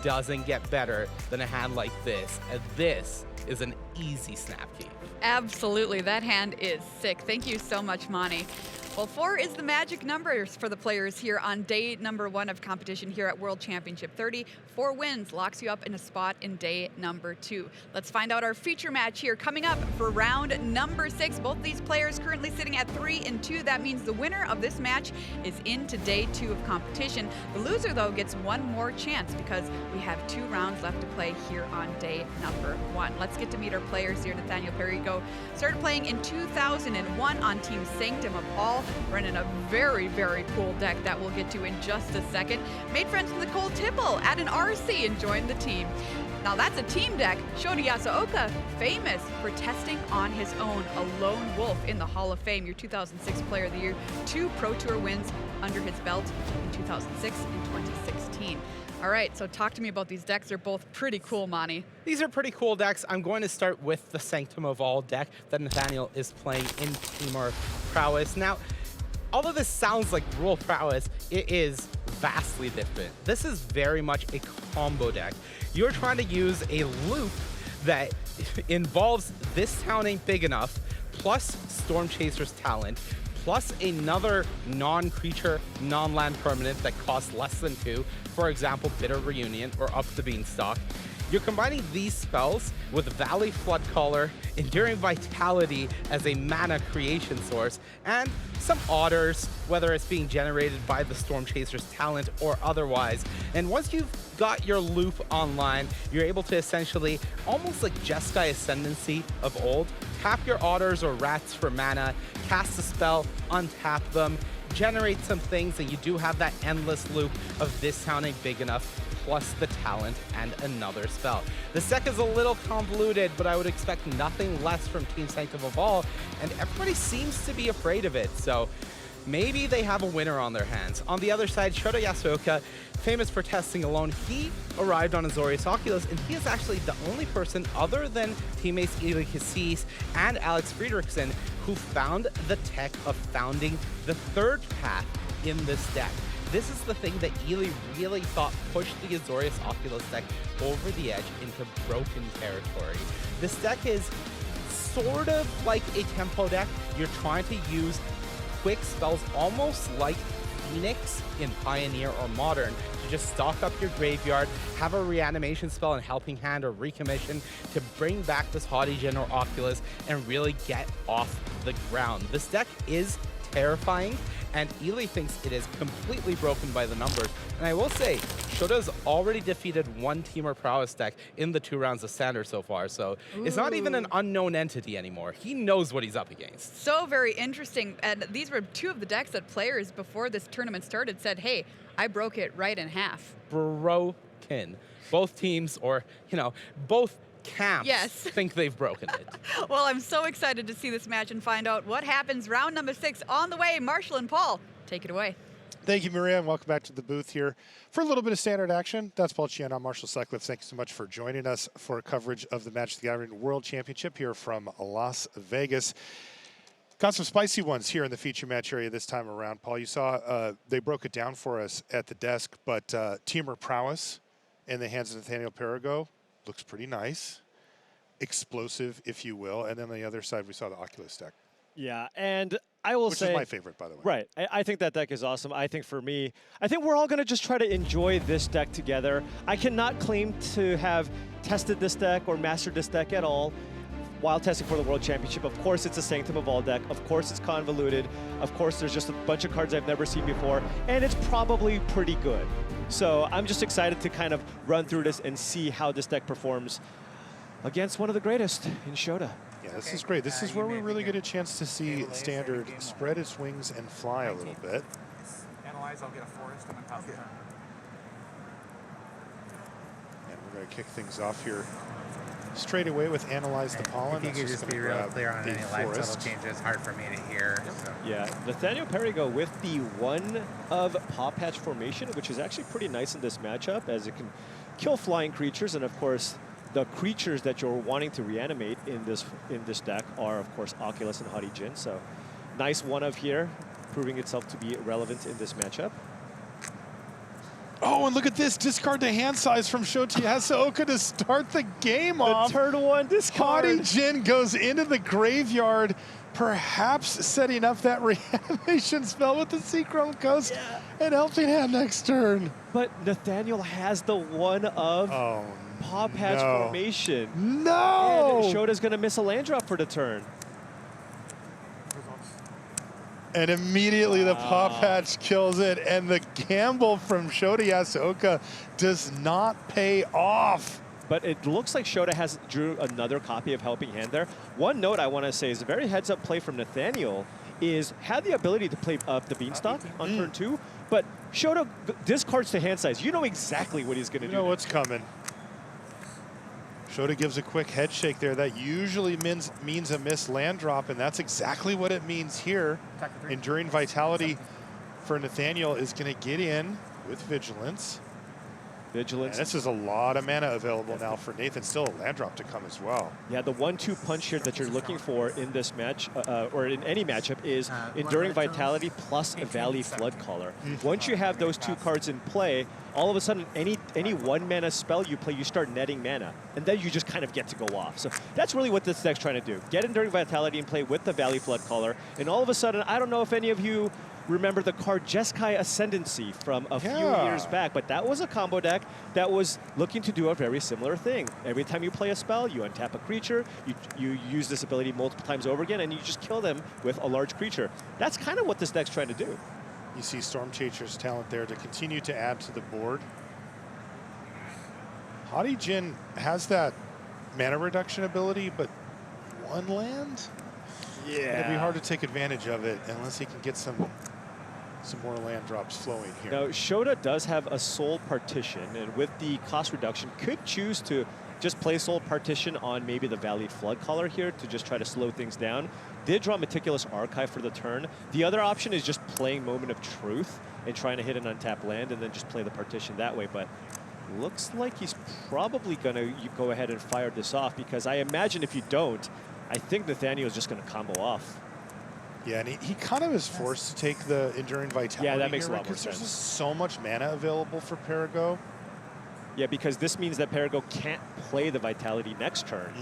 doesn't get better than a hand like this. And this is an easy snap keep. Absolutely. That hand is sick. Thank you so much, Monty. Well, 4 is the magic numbers for the players here on day number 1 of competition here at World Championship 30. 4 wins locks you up in a spot in day number 2. Let's find out our feature match here coming up for round number 6. Both these players currently sitting at 3 and 2. That means the winner of this match is into day 2 of competition. The loser, though, gets one more chance because we have 2 rounds left to play here on day number 1. Let's get to meet our players here. Nathanael Perigo started playing in 2001 on Team Sanctum of All, running a very, very cool deck that we'll get to in just a second. Made friends with Nicole Tipple at an RC and joined the team. Now that's a team deck. Shota Yasooka, famous for testing on his own, a lone wolf in the Hall of Fame, your 2006 Player of the Year, 2 Pro Tour wins under his belt in 2006 and 2016. All right, so talk to me about these decks. They're both pretty cool, Monty. These are pretty cool decks. I'm going to start with the Sanctum of All deck that Nathanael is playing in Teamer Prowess. Now, although this sounds like rule prowess, it is vastly different. This is very much a combo deck. You're trying to use a loop that involves this town ain't big enough, plus Storm Chaser's talent, plus another non-creature, non-land permanent that costs less than 2, for example, Bitter Reunion or Up the Beanstalk. You're combining these spells with Valley Floodcaller, Enduring Vitality as a mana creation source, and some odders, whether it's being generated by the Storm Chaser's talent or otherwise. And once you've got your loop online, you're able to essentially, almost like Jeskai Ascendancy of old, tap your otters or rats for mana, cast a spell, untap them, generate some things, and you do have that endless loop of this town ain't big enough, plus the talent and another spell. This deck is a little convoluted, but I would expect nothing less from Team Sanctum of All, and everybody seems to be afraid of it, so maybe they have a winner on their hands. On the other side, Shota Yasooka, famous for testing alone, he arrived on Azorius Oculus, and he is actually the only person other than teammates Eli Cassis and Alex Friedrichsen who found the tech of founding the third path in this deck. This is the thing that Ely really thought pushed the Azorius Oculus deck over the edge into broken territory. This deck is sort of like a tempo deck. You're trying to use quick spells almost like Phoenix in Pioneer or Modern to just stock up your graveyard, have a reanimation spell in Helping Hand or Recommission to bring back this Haughty Djinn or Oculus and really get off the ground. This deck is terrifying, and Ely thinks it is completely broken by the numbers. And I will say, Shota's already defeated one Teamer Prowess deck in the 2 rounds of Standard so far, so it's not even an unknown entity anymore. He knows what he's up against. So very interesting, and these were 2 of the decks that players before this tournament started said, hey, I broke it right in half. Broken. Both teams, or, you know, both camps think they've broken it. Well, I'm so excited to see this match and find out what happens. Round number 6 on the way. Marshall and Paul, take it away. Thank you, Maria, and welcome back to the booth here for a little bit of Standard action. That's Paul Chien. I'm Marshall Sutcliffe. Thank you so much for joining us for coverage of the Magic the Gathering World Championship here from Las Vegas. Got some spicy ones here in the feature match area this time around. Paul, you saw they broke it down for us at the desk, but Teamer Prowess in the hands of Nathanael Perigo looks pretty nice, explosive, if you will. And then on the other side, we saw the Oculus deck. Yeah, and I will say... Which is my favorite, by the way. Right. I think that deck is awesome. I think for me, I think we're all going to just try to enjoy this deck together. I cannot claim to have tested this deck or mastered this deck at all while testing for the World Championship. Of course, it's a Sanctum of All deck. Of course, it's convoluted. Of course, there's just a bunch of cards I've never seen before, and it's probably pretty good. So I'm just excited to kind of run through this and see how this deck performs against one of the greatest in Shota. Yeah, this is great. This is where we really get a chance to see Standard spread its wings and fly a little bit. Analyze, I'll get a forest and then pass the turn. And we're going to kick things off here straight away with Analyze the Pollen. If you could just be real clear on any life total changes, hard for me to hear. So. Yeah, Nathanael Perigo with the 1 of Paw Patch formation, which is actually pretty nice in this matchup, as it can kill flying creatures, and of course, the creatures that you're wanting to reanimate in this deck are, of course, Oculus and Haughty Djinn. So, nice 1 of here, proving itself to be relevant in this matchup. Oh, and look at this. Discard the hand size from Shota Yasooka to start the game off. Turn one discard. Haughty Jin goes into the graveyard, perhaps setting up that reanimation spell with the Seachrome Coast and helping hand next turn. But Nathanael has the one of Paw Patch formation. No! And Shota's going to miss a land drop for the turn. And immediately the Paw Patch kills it, and the gamble from Shota Yasooka does not pay off. But it looks like Shota has drew another copy of Helping Hand there. One note I want to say is a very heads-up play from Nathanael is had the ability to play up the Beanstalk on turn 2, but Shota discards to hand size. You know exactly what he's going to do. You know what's coming. Shota gives a quick head shake there. That usually means a missed land drop, and that's exactly what it means here. Enduring Vitality for Nathanael is going to get in with Vigilance. And this is a lot of mana available now for Nathan. Still a land drop to come as well. Yeah, the 1-2 punch here that you're looking for in this match, or in any matchup, is Enduring Vitality plus a Valley Flood Caller. Once you have those 2 cards in play, all of a sudden, any 1-mana spell you play, you start netting mana, and then you just kind of get to go off. So that's really what this deck's trying to do. Get Enduring Vitality in play with the Valley Flood Caller, and all of a sudden, I don't know if any of you remember the card Jeskai Ascendancy from a few years back, but that was a combo deck that was looking to do a very similar thing. Every time you play a spell, you untap a creature, you use this ability multiple times over again, and you just kill them with a large creature. That's kind of what this deck's trying to do. You see Storm Chaser's talent there to continue to add to the board. Haughty Jin has that mana reduction ability, but 1 land? Yeah. It'll be hard to take advantage of it unless he can get some more land drops flowing here. Now, Shota does have a Soul Partition, and with the cost reduction, could choose to just play Soul Partition on maybe the Valley Flood Caller here to just try to slow things down. Did draw Meticulous Archive for the turn. The other option is just playing Moment of Truth and trying to hit an untapped land and then just play the Partition that way. But looks like he's probably going to go ahead and fire this off, because I imagine if you don't, I think Nathanael is just going to combo off. Yeah, and he kind of is forced to take the Enduring Vitality. Yeah, that makes here, a lot more because there's sense. just so much mana available for Perigo. Yeah, because this means that Perigo can't play the Vitality next turn.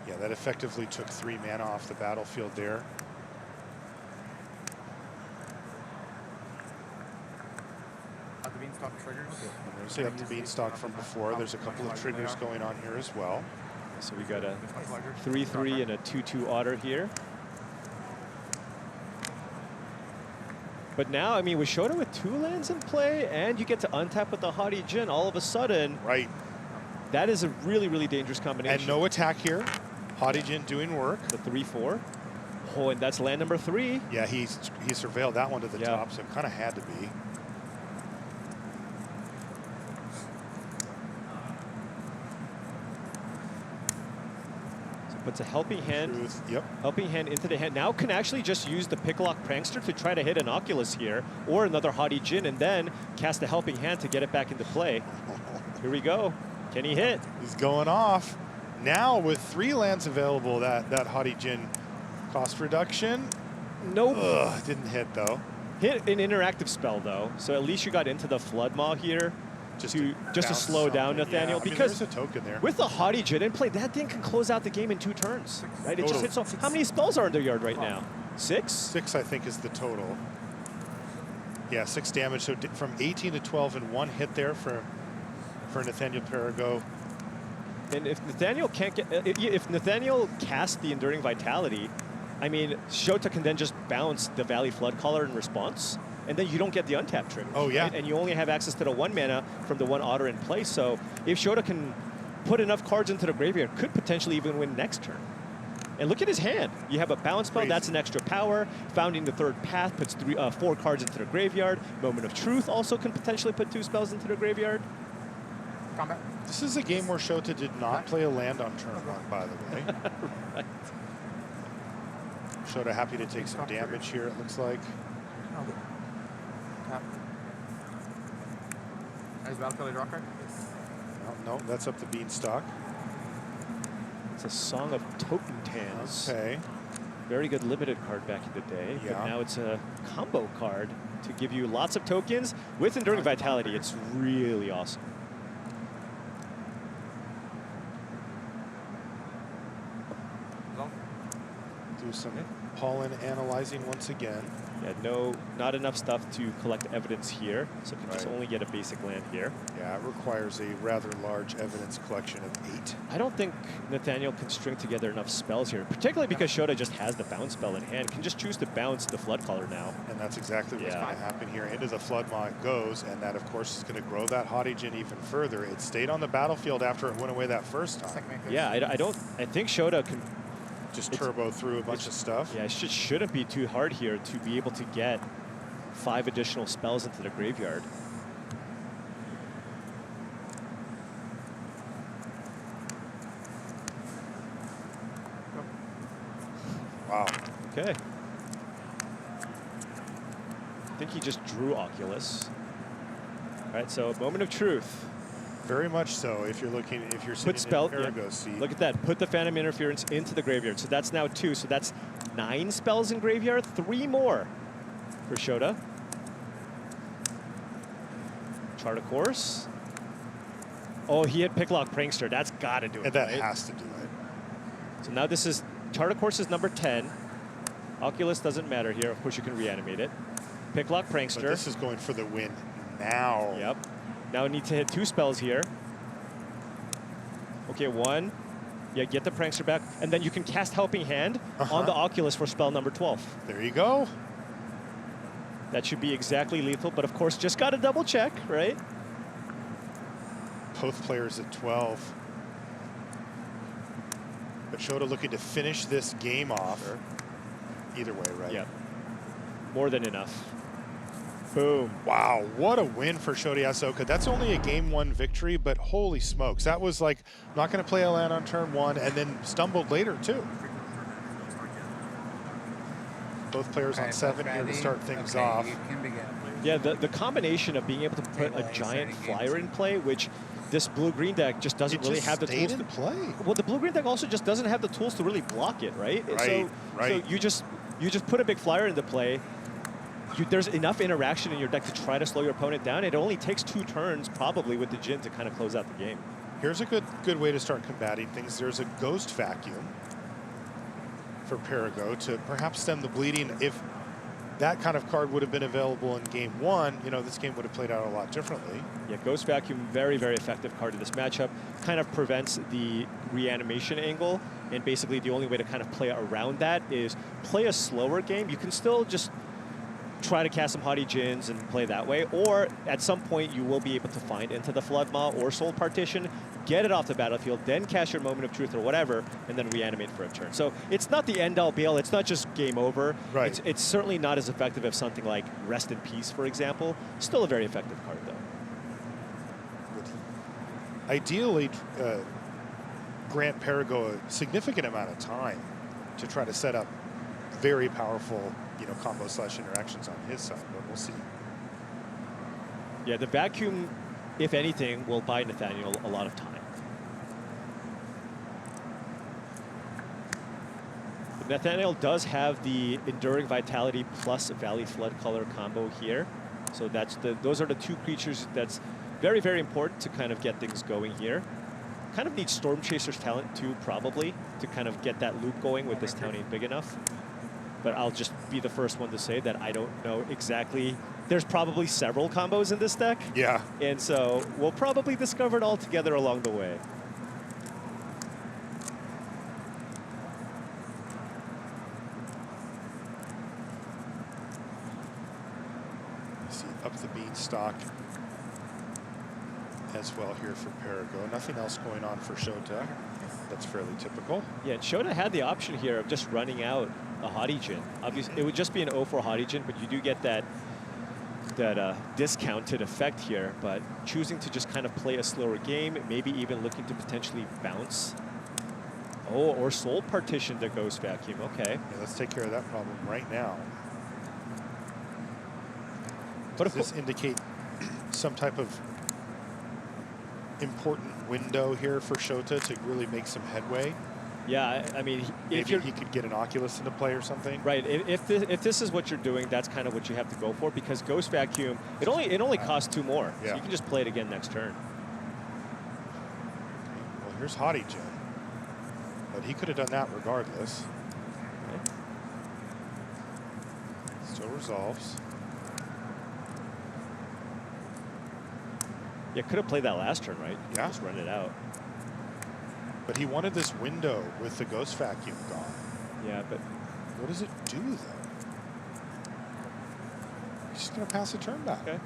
Yeah, that effectively took 3 mana off the battlefield there. The Beanstalk triggers. There's the up the Beanstalk from before. There's a couple of triggers going on here as well. So we got a 3-3 and a 2-2 otter here. But now, I mean, with Shota with 2 lands in play, and you get to untap with the Haughty Jin, all of a sudden, that is a really, really dangerous combination. And no attack here. Haughty Jin doing work. The 3-4. Oh, and that's land number 3. Yeah, he surveilled that one to the top, so it kind of had to be. Puts a Helping Hand, Yep. Helping Hand into the hand. Now can actually just use the Picklock Prankster to try to hit an Oculus here, or another Haughty Jin, and then cast a Helping Hand to get it back into play. Here we go. Can he hit? He's going off. Now with 3 lands available, that Haughty Jin cost reduction. Nope. Ugh, didn't hit though. Hit an interactive spell though, so at least you got into the Flood Maw here. Just to slow down Nathanael, because there's a token there. With the Haughty Jin in play, that thing can close out the game in 2 turns, right? It just hits off. How many spells are in their yard right now? 6? 6, I think, is the total. Yeah, 6 damage. So from 18 to 12 in 1 hit there for Nathanael Perigo. And if Nathanael can't get, if Nathanael casts the Enduring Vitality, I mean, Shota can then just bounce the Valley Flood Caller in response, and then you don't get the untap trigger. Oh, yeah. Right? And you only have access to the 1 mana from the 1 otter in place. So if Shota can put enough cards into the graveyard, could potentially even win next turn. And look at his hand. You have a bounce spell, that's an extra power. Founding the 3rd Path puts 4 cards into the graveyard. Moment of Truth also can potentially put 2 spells into the graveyard. Combat. This is a game where Shota did not play a land on turn 1, by the way. Right. Shota happy to take some damage here, it looks like. Nice Battlefield Rocker. No, that's up the Beanstalk. It's a Song of Totentans. Okay. Very good limited card back in the day, Yeah. but now it's a combo card to give you lots of tokens with Enduring Vitality. It's really awesome. Do some pollen analyzing once again. Yeah, not enough stuff to collect evidence here, so you can just only get a basic land here. Yeah, it requires a rather large evidence collection of 8. I don't think Nathanael can string together enough spells here, particularly because Shota just has the bounce spell in hand, can just choose to bounce the Flood Caller now. And that's exactly what's going to happen here. Into the Flood Maw it goes, and that, of course, is going to grow that Hottigen even further. It stayed on the battlefield after it went away that first time. Yeah, I think Shota can just turbo through a bunch of stuff. Yeah, it shouldn't be too hard here to be able to get 5 additional spells into the graveyard. Wow. Okay. I think he just drew Oculus. All right, so moment of truth. Very much so. If you're sitting Put spell, in Perigo's seat. Look at that. Put the Phantom Interference into the graveyard. So that's now 2. So that's 9 spells in graveyard. 3 more for Shota. Chart a course. Oh, he had Picklock Prankster. That's got to do it. And that right? has to do it. So now this is Chart a Course is number 10. Oculus doesn't matter here. Of course, you can reanimate it. Picklock Prankster. But this is going for the win now. Yep. Now I need to hit 2 spells here. Okay, 1. Yeah, get the Prankster back. And then you can cast Helping Hand on the Oculus for spell number 12. There you go. That should be exactly lethal, but of course, just got to double check, right? Both players at 12. But Shota looking to finish this game off. Sure. Either way, right? Yep. More than enough. Boom. Wow, what a win for Shota Yasooka. That's only a game 1 victory, but holy smokes. That was like, I'm not going to play a land on turn 1, and then stumbled later, too. Both players on 7 here to start things off. You can begin. Yeah, the combination of being able to put a giant flyer in play, which this blue-green deck just doesn't really have the tools to play. Well, the blue-green deck also just doesn't have the tools to really block it, right? Right, So you just put a big flyer into play. There's enough interaction in your deck to try to slow your opponent down. It only takes 2 turns, probably, with the Jin to kind of close out the game. Here's a good way to start combating things. There's a Ghost Vacuum for Perigo to perhaps stem the bleeding. If that kind of card would have been available in game 1, you know, this game would have played out a lot differently. Yeah, Ghost Vacuum, very, very effective card in this matchup. Kind of prevents the reanimation angle, and basically the only way to kind of play around that is play a slower game. You can still just try to cast some Haughty Djinns and play that way, or at some point you will be able to find Into the Flood Maw or Soul Partition, get it off the battlefield, then cast your Moment of Truth or whatever, and then reanimate for a turn. So it's not the end-all be-all, it's not just game over. Right. It's certainly not as effective as something like Rest in Peace, for example. Still a very effective card, though. Ideally, grant Perigo a significant amount of time to try to set up very powerful, you know, combo / interactions on his side, but we'll see. Yeah, the vacuum, if anything, will buy Nathanael a lot of time. But Nathanael does have the Enduring Vitality plus Valley Flood Color combo here. So those are the 2 creatures that's very, very important to kind of get things going here. Kind of needs Storm Chaser's talent too, probably, to kind of get that loop going with this town ain't big enough. But I'll just be the first one to say that I don't know exactly. There's probably several combos in this deck. Yeah. And so we'll probably discover it all together along the way. You see up the beanstalk as well here for Perigo. Nothing else going on for Shota. That's fairly typical. Yeah, and Shota had the option here of just running out a Haughty Djinn. Obviously, it would just be an 0 for Haughty Djinn, but you do get that discounted effect here. But choosing to just kind of play a slower game, maybe even looking to potentially bounce. Oh, or Soul Partition to Ghost Vacuum. Okay. Yeah, let's take care of that problem right now. But Does this indicate some type of important window here for Shota to really make some headway? Yeah, I mean, if Maybe he could get an Oculus into play or something. right, if this is what you're doing, that's kind of what you have to go for, because Ghost Vacuum, it only costs 2 more, Yeah. so you can just play it again next turn. Well, here's Hottie Jin, but he could have done that regardless. Okay. Still resolves. Yeah, could have played that last turn, right? Yeah. Just run it out. But he wanted this window with the Ghost Vacuum gone. Yeah, but What does it do, though? He's just going to pass a turn back. okay.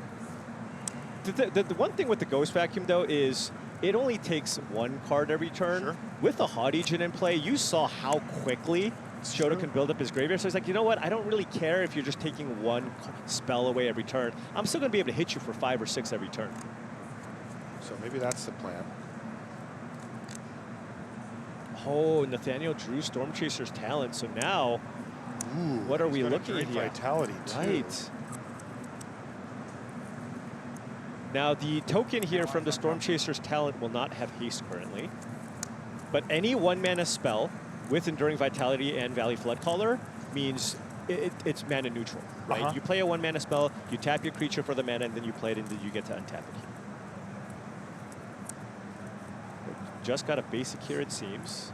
The one thing with the Ghost Vacuum, though, is it only takes 1 card every turn. Sure. With the Hottie Jin in play, you saw how quickly Shota can build up his graveyard. So he's like, you know what? I don't really care if you're just taking 1 spell away every turn. I'm still going to be able to hit you for 5 or 6 every turn. So maybe that's the plan. Oh, Nathanael drew Storm Chaser's talent. So now, Ooh, what are he's we got a looking great at here? Vitality, too. Right. Now, the token here from the Storm Chaser's talent will not have haste currently. But any 1-mana spell with Enduring Vitality and Valley Floodcaller means it's mana neutral, right? You play a 1-mana spell, you tap your creature for the mana, and then you play it, and then you get to untap it. Just got a basic here, it seems.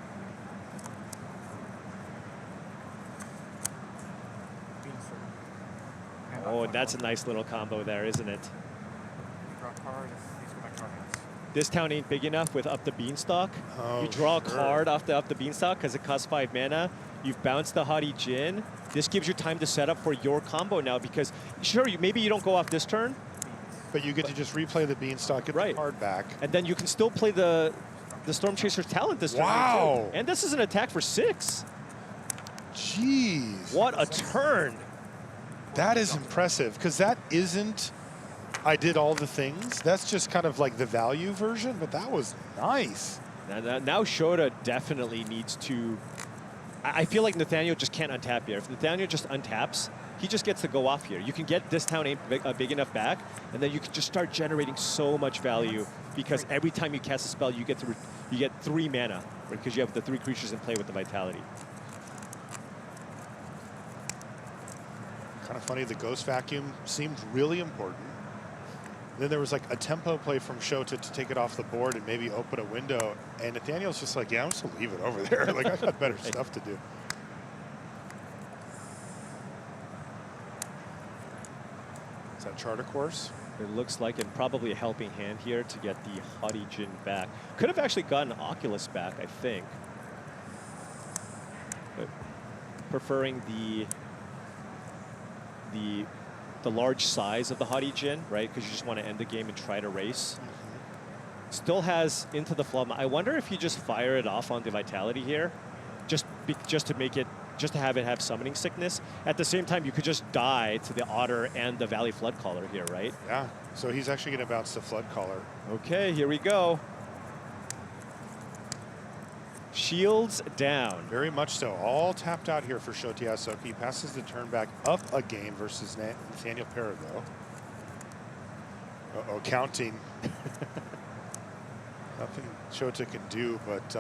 Oh, that's a nice little combo there, isn't it? This town ain't big enough with Up the Beanstalk. Oh, you draw a sure. card off the Up the Beanstalk because it costs 5 mana. You've bounced the Hottie Jin. This gives you time to set up for your combo now because, sure, maybe you don't go off this turn. But you get to just replay the Beanstalk, get the card back. And then you can still play the Storm Chaser's talent this turn. Wow. Too. And this is an attack for 6. Jeez. What a turn. That is impressive, because that isn't, I did all the things. That's just kind of like the value version, but that was nice. Now Shota definitely needs to, I feel like Nathanael just can't untap here. If Nathanael just untaps, he just gets to go off here. You can get this town ain't big enough back, and then you can just start generating so much value because every time you cast a spell, you get 3 mana, because you have the 3 creatures in play with the Vitality. Kind of funny, the Ghost Vacuum seemed really important. Then there was like a tempo play from Shota to take it off the board and maybe open a window. And Nathaniel's just like, yeah, I'm just gonna leave it over there. Like, I've got better stuff to do. Is that Charter Course? It looks like, and probably a helping hand here to get the Hottie Jin back. Could have actually gotten Oculus back, I think. But preferring the large size of the Hottie Jin, right? Because you just want to end the game and try to race. Still has Into the Flum. I wonder if you just fire it off on the Vitality here, just to make it, just to have it have Summoning Sickness. At the same time, you could just die to the Otter and the Valley Floodcaller here, right? Yeah. So he's actually going to bounce the Floodcaller. Okay, here we go. Shields down. Very much so. All tapped out here for Shota Yasooka. He passes the turn back up a game versus Nathanael Perigo. Uh-oh, counting. Nothing Shota can do, but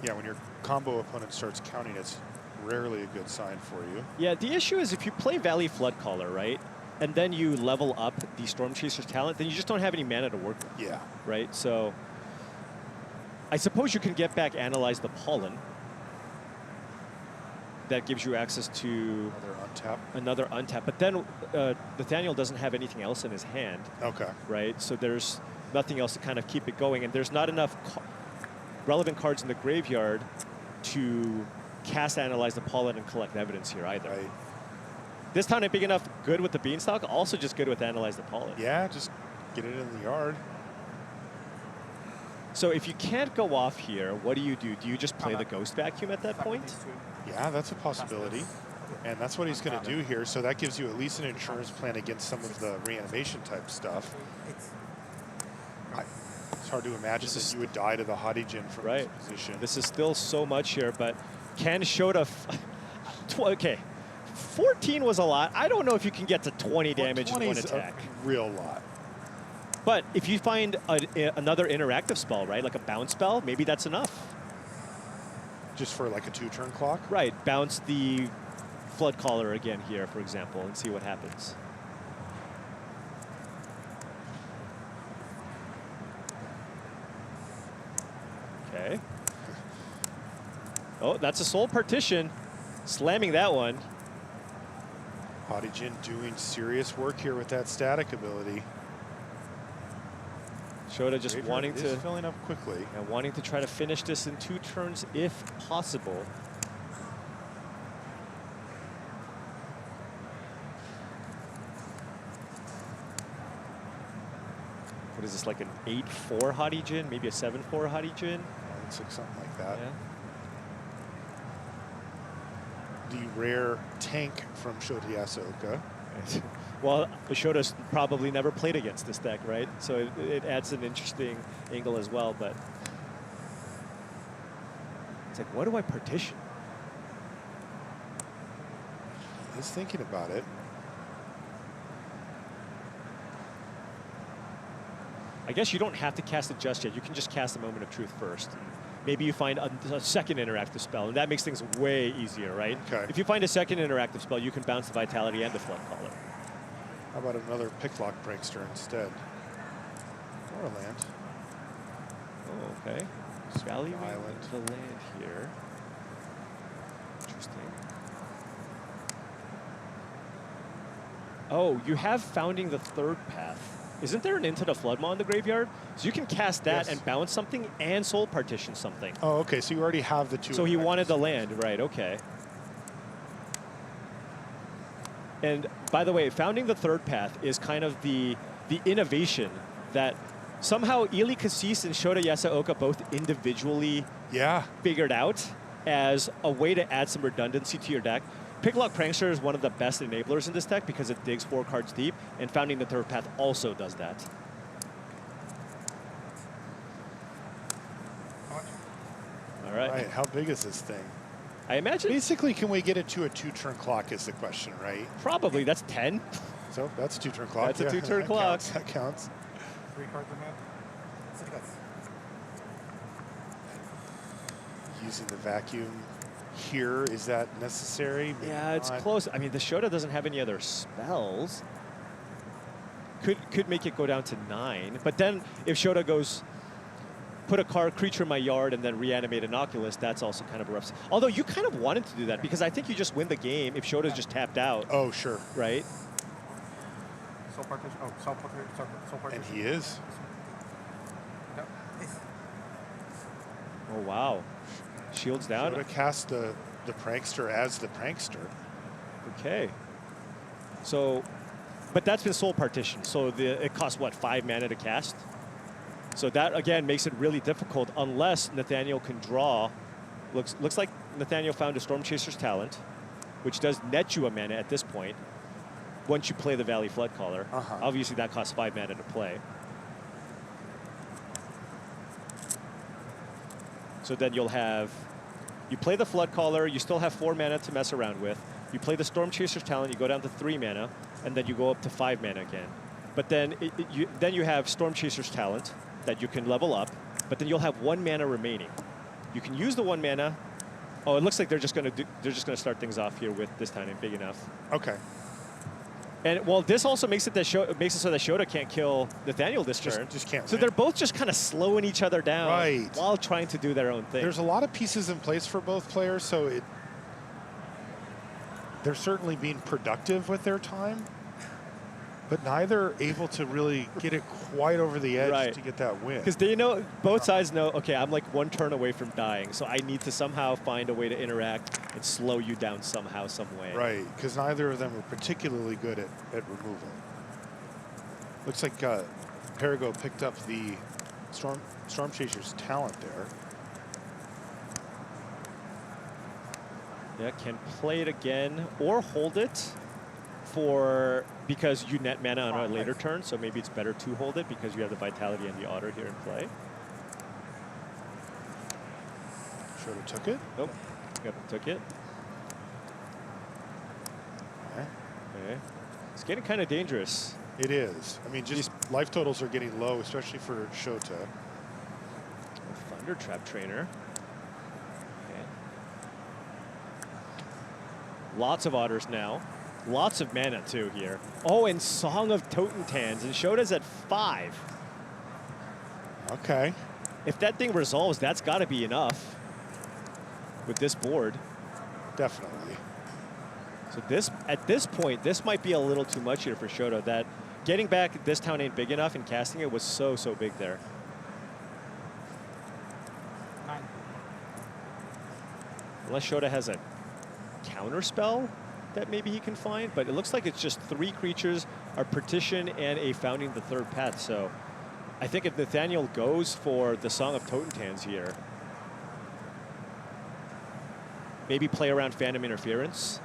yeah, when your combo opponent starts counting, it's rarely a good sign for you. Yeah, the issue is if you play Valley Floodcaller, right, and then you level up the Storm Chaser's talent, then you just don't have any mana to work with. Yeah. Right, so I suppose you can get back Analyze the Pollen. That gives you access to another untap. But then Nathanael doesn't have anything else in his hand. Okay. Right, so there's nothing else to kind of keep it going, and there's not enough relevant cards in the graveyard to cast Analyze the Pollen and collect evidence here either. Right. This town ain't big enough, good with the Beanstalk, also just good with Analyze the Pollen. Yeah, just get it in the yard. So if you can't go off here, what do? Do you just play the Ghost Vacuum at that point? Yeah, that's a possibility. And that's what he's going to do here. So that gives you at least an insurance plan against some of the reanimation type stuff. It's hard to imagine that you would die to the Hottie Jin from this position. This is still so much here, but can Shota... okay, 14 was a lot. I don't know if you can get to 20 damage in one attack. A real lot. But if you find another interactive spell, right, like a bounce spell, maybe that's enough. Just for like a 2-turn clock? Right, bounce the flood caller again here, for example, and see what happens. Okay. Oh, that's a soul partition. Slamming that one. Hadijin doing serious work here with that static ability. Shota just Graveyard wanting is to filling up quickly. and wanting to try to finish this in 2 turns if possible. What is this, like an 8-4 Hadijin? Maybe a 7-4 Hadijin? Looks like something like that. Yeah. The rare tank from Shota Yasooka. Well, Shota's probably never played against this deck, right? So it adds an interesting angle as well, but it's like, what do I partition? He's thinking about it. I guess you don't have to cast it just yet. You can just cast the Moment of Truth first. Maybe you find a second interactive spell, and that makes things way easier, right? Okay. If you find a second interactive spell, you can bounce the Vitality and the Flood Caller. How about another Picklock Prankster instead? Or a land. Oh, okay. Valuing Island. the land here. Interesting. Oh, you have Founding the Third Path. Isn't there an Into the Floodmaw in the graveyard? So you can cast that and bounce something and soul partition something. Oh, okay. So you already have the 2. So he wanted the land, right? Okay. And by the way, Founding the Third Path is kind of the innovation that somehow Ili Kassis and Shota Yasooka both individually figured out as a way to add some redundancy to your deck. Picklock Prankster is one of the best enablers in this deck because it digs 4 cards deep, and Founding the Third Path also does that. All right. How big is this thing? I imagine. Basically, can we get it to a 2-turn clock is the question, right? Probably. That's 10. So that's a 2-turn clock. That's a 2-turn clock. That counts. 3 cards in hand. Using the vacuum here, is that necessary? Maybe Yeah, it's not. close. I mean, the Shota doesn't have any other spells. Could make it go down to 9. But then if Shota goes, put a creature in my yard and then reanimate an Oculus, that's also kind of a rough. Although you kind of wanted to do that because I think you just win the game if Shota's just tapped out. Oh, sure. Right? Soul partition. Oh, soul partition. And he is. Yep. Oh, wow. Shields down. Shota cast the Prankster as the Prankster. Okay. So, but that's been soul partition. So it costs, what, 5 mana to cast? So that, again, makes it really difficult unless Nathanael can draw. Looks like Nathanael found a Storm Chaser's Talent, which does net you a mana at this point once you play the Valley Flood Caller. Obviously, that costs 5 mana to play. So then you'll have, you play the Flood Caller, you still have 4 mana to mess around with. You play the Storm Chaser's Talent, you go down to 3 mana, and then you go up to 5 mana again. But then you have Storm Chaser's Talent that you can level up, but then you'll have 1 mana remaining. You can use the 1 mana. Oh, it looks like they're just gonna start things off here with this time big enough. Okay. And well, this also makes it so that Shota can't kill Nathanael this turn. Just can't. So they're both just kind of slowing each other down while trying to do their own thing. There's a lot of pieces in place for both players, so they're certainly being productive with their time, but neither able to really get it quite over the edge to get that win. Because they know, both sides know, okay, I'm like 1 turn away from dying, so I need to somehow find a way to interact and slow you down somehow, some way. Right, because neither of them are particularly good at removal. Looks like Perigo picked up the Storm Chaser's Talent there. Yeah, can play it again or hold it because you net mana on a later turn, so maybe it's better to hold it because you have the Vitality and the Otter here in play. Shota took it. Nope. Yep, took it. Okay. It's getting kind of dangerous. It is. I mean, just life totals are getting low, especially for Shota. Thunder Trap Trainer. Okay. Lots of otters now. Lots of mana, too, here. Oh, and Song of Totentans. And Shota's at 5. Okay. If that thing resolves, that's got to be enough with this board. Definitely. So at this point, this might be a little too much here for Shota. That getting back this town ain't big enough and casting it was so big there. Unless Shota has a counter spell that maybe he can find, but it looks like it's just 3 creatures, a Partition, and a Founding the Third Path. So I think if Nathanael goes for the Song of Totentans here, maybe play around Phantom Interference,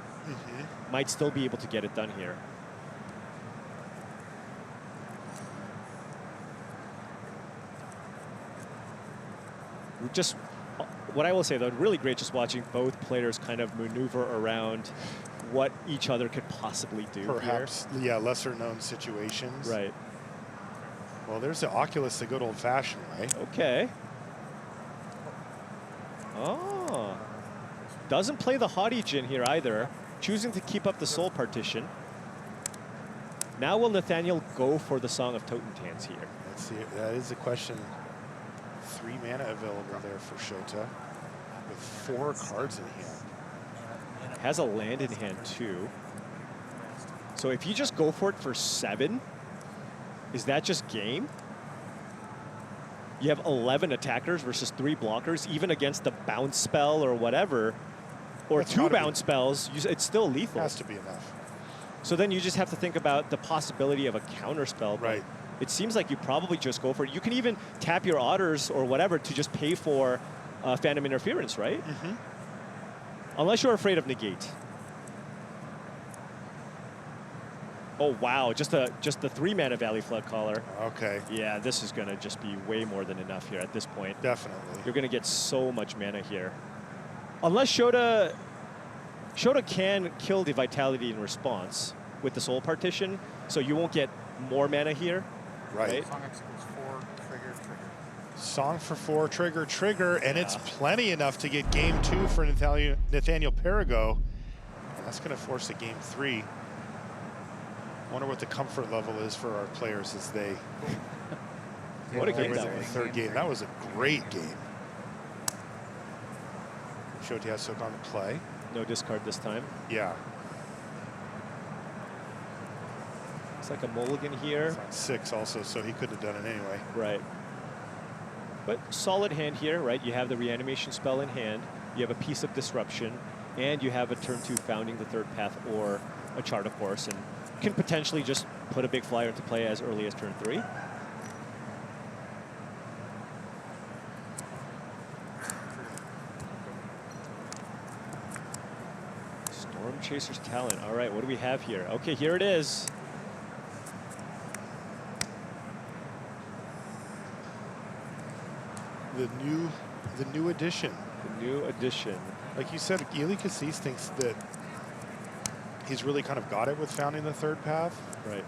might still be able to get it done here. Just what I will say, though, really great just watching both players kind of maneuver around what each other could possibly do. Perhaps, here. yeah, lesser known situations. Right. Well, there's the Oculus the good old fashioned way. Okay. Oh. Doesn't play the Haughty Djinn here either, choosing to keep up the Soul Partition. Now will Nathanael go for the Song of Totentans here? Let's see, that is the question. 3 mana available there for Shota with 4 cards in hand. Has a land in hand too. So if you just go for it for 7, is that just game? You have 11 attackers versus 3 blockers, even against the bounce spell or whatever, or That's 2 bounce spells, it's still lethal. Has to be enough. So then you just have to think about the possibility of a counter spell. Right. It seems like you probably just go for it. You can even tap your otters or whatever to just pay for Phantom Interference, right? Unless you're afraid of negate. Oh wow, just the 3 mana Valley Flood Caller. Okay. Yeah, this is gonna just be way more than enough here at this point. Definitely. You're gonna get so much mana here. Unless Shota can kill the Vitality in response with the Soul Partition, so you won't get more mana here. Right. Song executes 4, trigger, trigger. Song for 4, trigger, trigger, and it's plenty enough to get game 2 for Nathanael Perigo. And that's going to force a game 3. Wonder what the comfort level is for our players as they What a game was that in the was. 3rd game. That was a great game. Shota Yasooka on the play. No discard this time. Yeah. It's like a mulligan here. It's on 6 also, so he could have done it anyway. Right. But solid hand here, right? You have the reanimation spell in hand. You have a piece of disruption, and you have a turn 2 Founding the Third Path or a Chart of Course, and can potentially just put a big flyer into play as early as turn 3. Storm Chaser's Talent. All right, what do we have here? Okay, here it is. The new addition. The new addition. Like you said, Willy Cassis thinks that he's really kind of got it with Founding the Third Path. Right.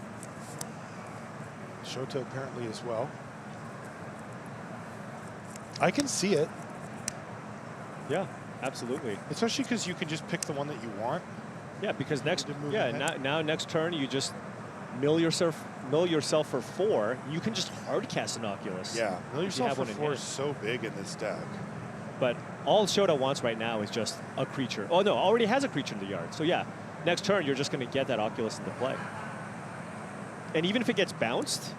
Shota apparently as well. I can see it. Yeah, absolutely. Especially because you can just pick the one that you want. Yeah, because next, To move yeah, ahead. now next turn you just mill yourself for 4. You can just hard cast an Oculus. Yeah, Mill if you Yourself have for one in 4 hand. is so big in this deck. But all Shota wants right now is just a creature. Oh no, already has a creature in the yard. So yeah, next turn you're just going to get that Oculus into play. And even if it gets bounced,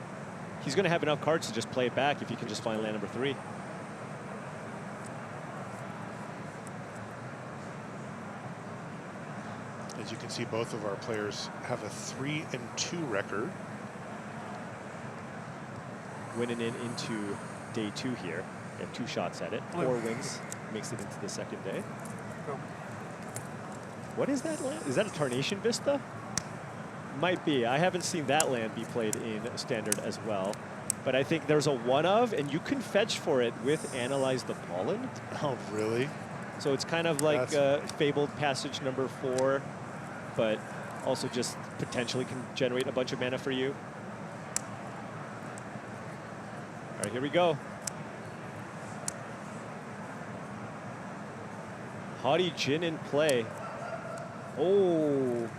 he's going to have enough cards to just play it back if he can just find land number 3. As you can see, both of our players have a 3-2 record. Winning into day 2 here. You have 2 shots at it. 4 wins makes it into the 2nd day. Go. What is that land? Is that a Tarnation Vista? Might be. I haven't seen that land be played in Standard as well. But I think there's a 1-of, and you can fetch for it with Analyze the Pollen. Oh, really? So it's kind of like Fabled Passage number 4, but also just potentially can generate a bunch of mana for you. All right, here we go. Haughty Djinn in play. Oh.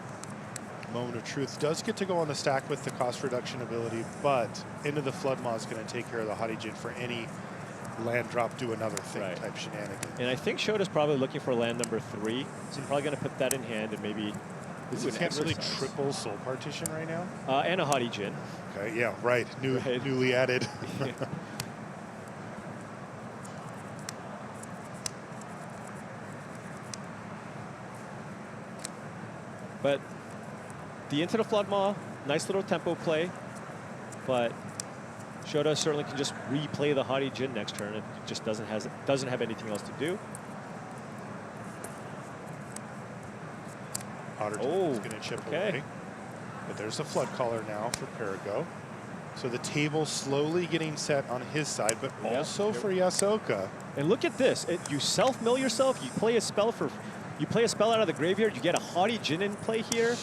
Moment of Truth does get to go on the stack with the cost reduction ability, but Into the Flood Maw is going to take care of the Hadijin for any land drop, do another thing type shenanigans. And I think Shota's probably looking for land number 3, so I'm probably going to put that in hand and maybe Is his hand really triple Soul Partition right now? And a Hadijin. Okay, yeah, right. Newly added. But the Into the Flood Maw, nice little tempo play, but Shota certainly can just replay the Hadijin next turn. It just doesn't have anything else to do. Otterton is going to chip away. But there's a Flood Caller now for Perigo. So the table slowly getting set on his side, but also for Yasooka. And look at this. You self-mill yourself. You play a spell out of the graveyard. You get a Hadijin in play here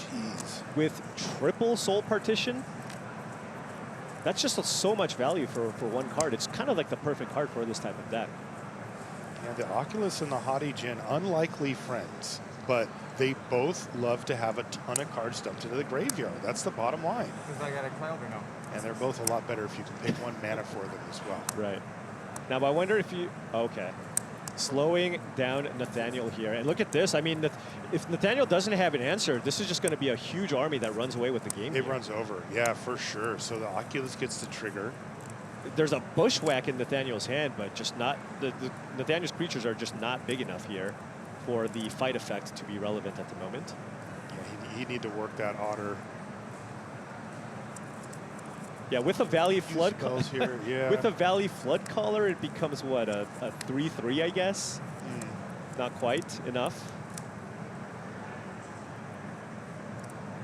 with triple Soul Partition. That's just so much value for one card. It's kind of like the perfect card for this type of deck. Yeah, the Oculus and the Hadijin, unlikely friends, but they both love to have a ton of cards dumped into the graveyard. That's the bottom line. Because I got exiled or no? And they're both a lot better if you can pick one mana for them as well. Right. Now, I wonder if you... Okay. Slowing down Nathanael here. And look at this. I mean, if Nathanael doesn't have an answer, this is just going to be a huge army that runs away with the game. It runs over. Yeah, for sure. So the Oculus gets the trigger. There's a bushwhack in Nathaniel's hand, but just not... Nathaniel's creatures are just not big enough here for the fight effect to be relevant at the moment. Yeah, he'd need to work that Otter. Yeah, with a Valley Flood Caller here, yeah. With a Valley Flood Caller, it becomes what, a 3/3, I guess. Not quite enough.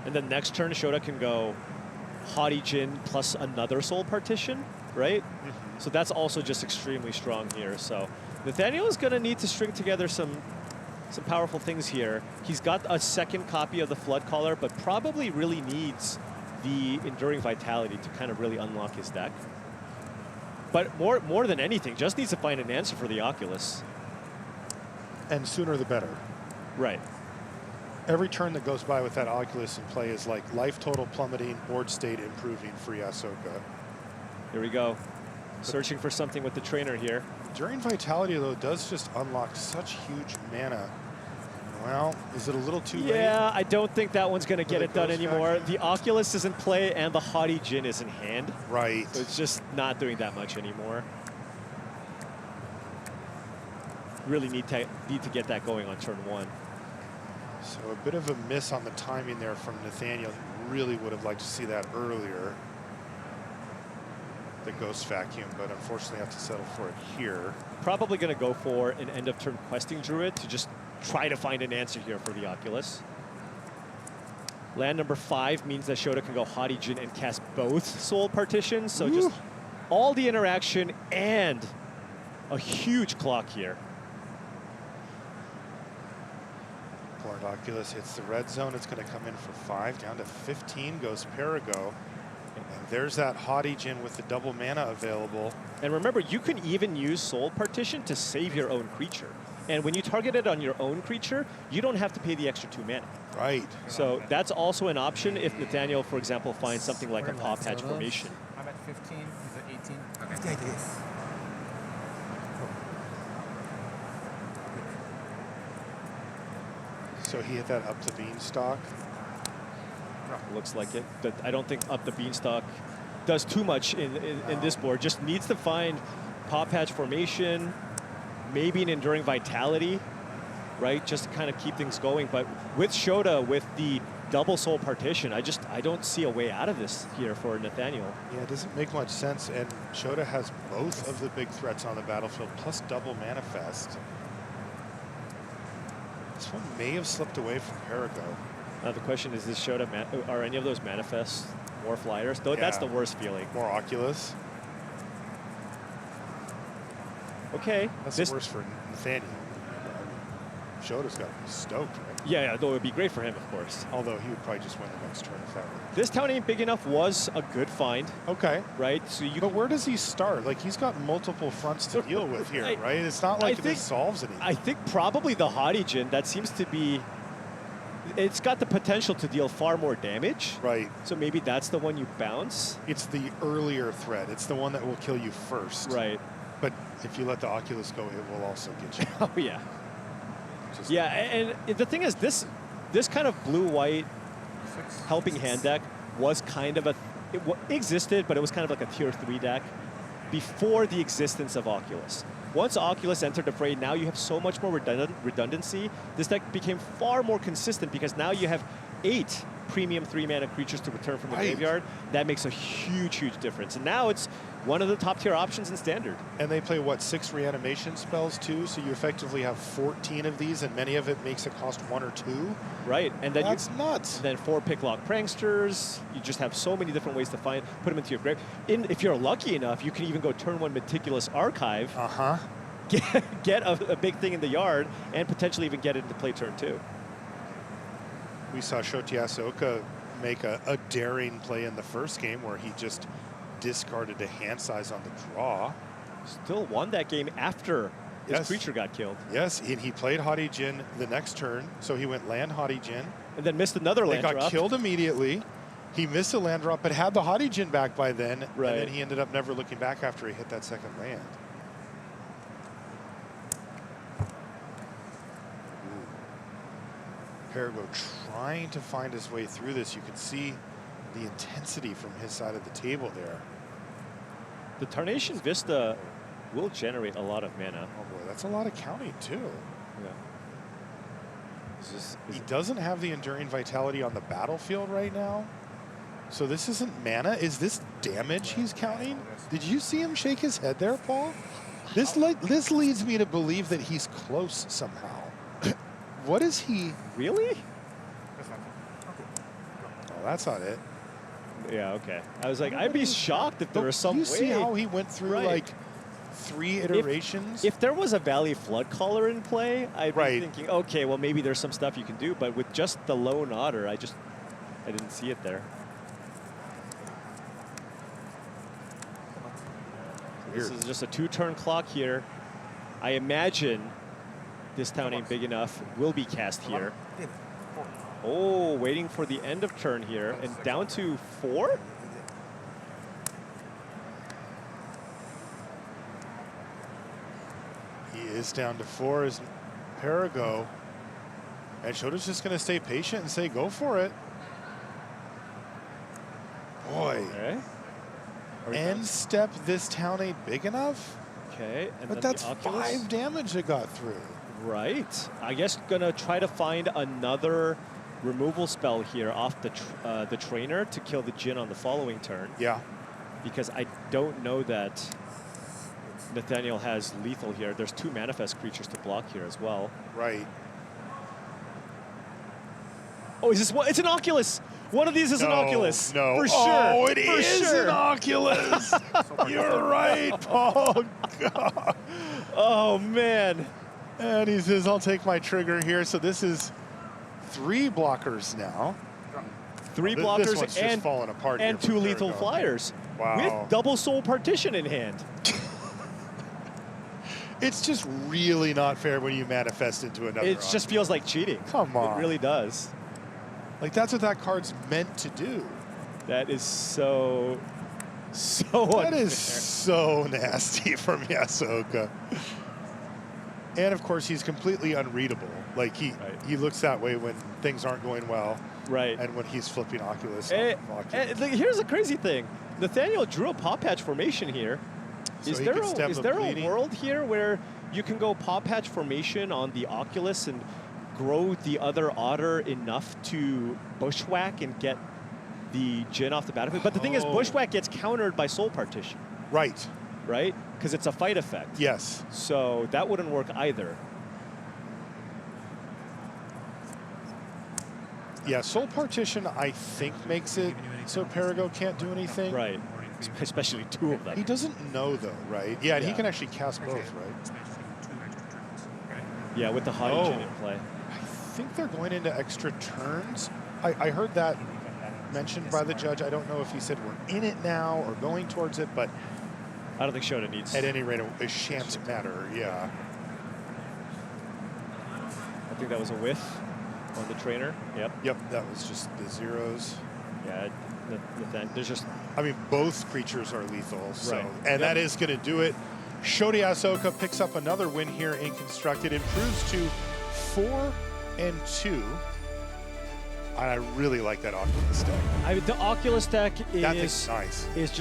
And then next turn, Shota can go Hadijin plus another Soul Partition, right? So that's also just extremely strong here. So Nathanael is going to need to string together some powerful things here. He's got a second copy of the Flood Caller, but probably really needs the Enduring Vitality to kind of really unlock his deck. But more than anything, just needs to find an answer for the Oculus. And sooner the better. Right. Every turn that goes by with that Oculus in play is like life total plummeting, board state improving for Yasooka. Here we go. Searching for something with the trainer here. Enduring Vitality, though, does just unlock such huge mana. Well, is it a little too late? Yeah, I don't think that one's going to get it done anymore. The Oculus is in play and the Hadijin is in hand. Right. So it's just not doing that much anymore. Really need to get that going on turn 1. So a bit of a miss on the timing there from Nathanael. Really would have liked to see that earlier. The Ghost Vacuum, but unfortunately have to settle for it here. Probably going to go for an end of turn Questing Druid to just try to find an answer here for the Oculus. Land number 5 means that Shota can go Hadijin and cast both Soul Partitions. So just all the interaction and a huge clock here. Cornered Oculus hits the red zone. It's going to come in for 5. Down to 15 goes Perigo. And there's that Hadijin with the double mana available. And remember, you can even use Soul Partition to save your own creature. And when you target it on your own creature, you don't have to pay the extra 2 mana. Right. So that's also an option if Nathanael, for example, finds something like a Paw Patch formation. I'm at 15. Is it 18? Okay. It is. So he hit that up the beanstalk. Looks like it. But I don't think up the beanstalk does too much in this board. Just needs to find Paw Patch formation, maybe an Enduring Vitality, right? Just to kind of keep things going. But with Shota, with the double Soul Partition, I don't see a way out of this here for Nathanael. Yeah, it doesn't make much sense. And Shota has both of the big threats on the battlefield, plus double Manifest. This one may have slipped away from Perigo. The question is Shota, are any of those Manifests more flyers? Though that's the worst feeling. More Oculus. Okay. That's worse for Nathanael. Shota's got to be stoked, right? Yeah, though it would be great for him, of course. Although he would probably just win the next turn if that were. This town ain't big enough was a good find. Okay. Right? So but where does he start? Like, he's got multiple fronts to deal with here, right? It's not like this solves anything. I think probably the Hadijin, that seems to be it's got the potential to deal far more damage. Right. So maybe that's the one you bounce. It's the earlier threat. It's the one that will kill you first. Right. But if you let the Oculus go, it will also get you. Oh, yeah. Yeah, and the thing is, this kind of blue-white helping hand deck was kind of it existed, but it was kind of like a tier 3 deck before the existence of Oculus. Once Oculus entered the fray, now you have so much more redundancy. This deck became far more consistent because now you have 8 premium 3-mana creatures to return from the graveyard. That makes a huge, huge difference. And now it's one of the top-tier options in Standard. And they play, what, 6 reanimation spells, too? So you effectively have 14 of these, and many of it makes it cost 1 or 2. Right. And then that's nuts. Then 4 Picklock Pranksters. You just have so many different ways to put them into your grave. If you're lucky enough, you can even go turn 1 Meticulous Archive. Get a big thing in the yard, and potentially even get it into play turn 2. We saw Shota Yasooka make a daring play in the first game where he just discarded a hand size on the draw. Still won that game after his creature got killed. Yes, and he played Haughty Djinn the next turn, so he went land Haughty Djinn. And then missed another land drop. They got killed immediately. He missed a land drop, but had the Haughty Djinn back by then. Right. And then he ended up never looking back after he hit that second land. Perigo trying to find his way through this. You can see the intensity from his side of the table there. The Tarnation Vista will generate a lot of mana. Oh boy, that's a lot of counting too. Yeah. He doesn't have the Enduring Vitality on the battlefield right now. So this isn't mana. Is this damage he's counting? Did you see him shake his head there, Paul? This leads me to believe that he's close somehow. What is he? Really? Oh, that's not it. Yeah, okay. I was like, I'd be shocked if there was some way. You see how he went through like 3 iterations? If there was a Valley Flood Caller in play, I'd be thinking, okay, well, maybe there's some stuff you can do. But with just the Lone Otter, I didn't see it there. This is just a 2-turn clock here. I imagine this town ain't big enough. Will be cast here. Oh, waiting for the end of turn here. And down to 4? He is down to 4 as Perigo. And Shota's just going to stay patient and say, go for it. Boy. Okay. End step, this town ain't big enough? Okay. And but then that's 5 damage that got through. Right. I guess gonna try to find another removal spell here off the trainer to kill the Djinn on the following turn. Yeah. Because I don't know that Nathanael has lethal here. There's 2 manifest creatures to block here as well. Right. Oh, is this what? It's an Oculus. One of these is an Oculus. No. For sure. Oh, it is an Oculus. You're right, Paul. God. Oh, man. And he says, I'll take my trigger here. So this is 3 blockers now. 3 blockers this one's just falling apart and here 2 lethal flyers. Wow. With double soul partition in hand. It's just really not fair when you manifest into another. It just feels like cheating. Come on. It really does. Like, that's what that card's meant to do. That is so unfair. That is so nasty from Yasooka. And, of course, he's completely unreadable. Like, he looks that way when things aren't going well. Right. And when he's flipping Oculus. And here's the crazy thing. Nathanael drew a Paw Patch formation here. So is there a world here where you can go Paw Patch formation on the Oculus and grow the other Otter enough to Bushwhack and get the Djinn off the battlefield? But the thing is, Bushwhack gets countered by Soul Partition. Right. Right? Because it's a fight effect. Yes. So that wouldn't work either. Yeah, Soul Partition, I think, makes it so Perigo can't do anything. Right. Especially 2 of them. He doesn't know, though, right? Yeah, and he can actually cast both, right? Yeah, with the Haughty Djinn in play. I think they're going into extra turns. I heard that mentioned by the judge. I don't know if he said we're in it now or going towards it, but I don't think Shota needs. At any rate, it shan't matter, yeah. I think that was a whiff. on the trainer. Yep. Yep, that was just the zeros. Yeah, there's just... I mean, both creatures are lethal, so... Right. And that is going to do it. Shota Yasooka picks up another win here in Constructed, improves to 4-2. And I really like that Oculus deck. The Oculus deck That thing's nice. is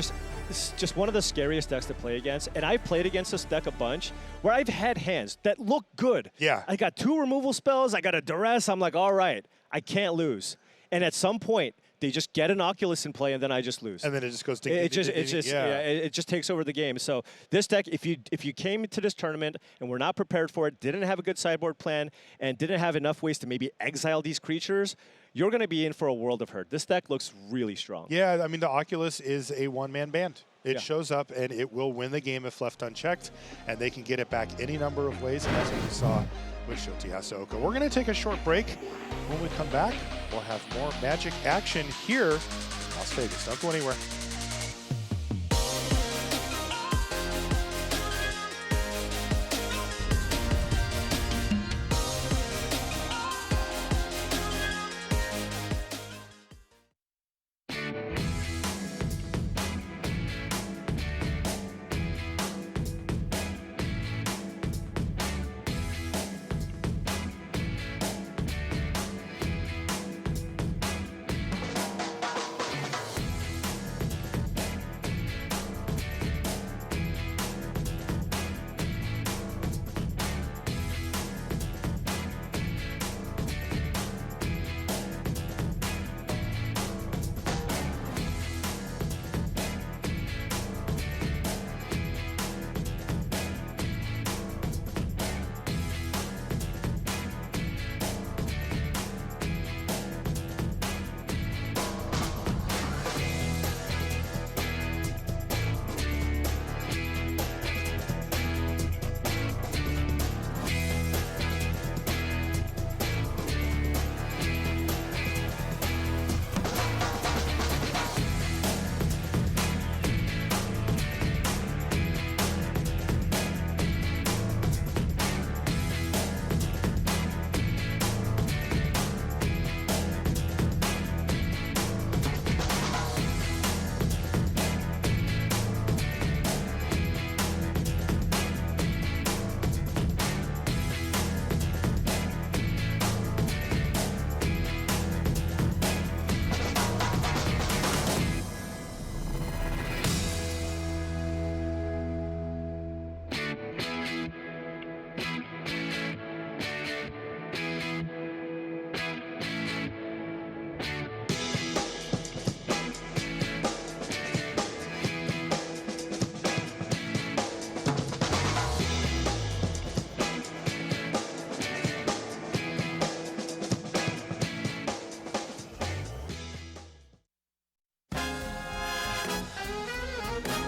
just one of the scariest decks to play against. And I've played against this deck a bunch where I've had hands that look good. Yeah. I got 2 removal spells. I got a duress. I'm like, all right, I can't lose. And at some point, they just get an Oculus in play, and then I just lose. And then it just goes to it just takes over the game. So this deck, if you came to this tournament and were not prepared for it, didn't have a good sideboard plan, and didn't have enough ways to maybe exile these creatures, you're going to be in for a world of hurt. This deck looks really strong. Yeah, I mean, the Oculus is a one-man band. It Yeah. shows up, and it will win the game if left unchecked, and they can get it back any number of ways, and that's what we saw with Shota Yasooka. We're going to take a short break. When we come back, we'll have more Magic action here in Las Vegas. Don't go anywhere.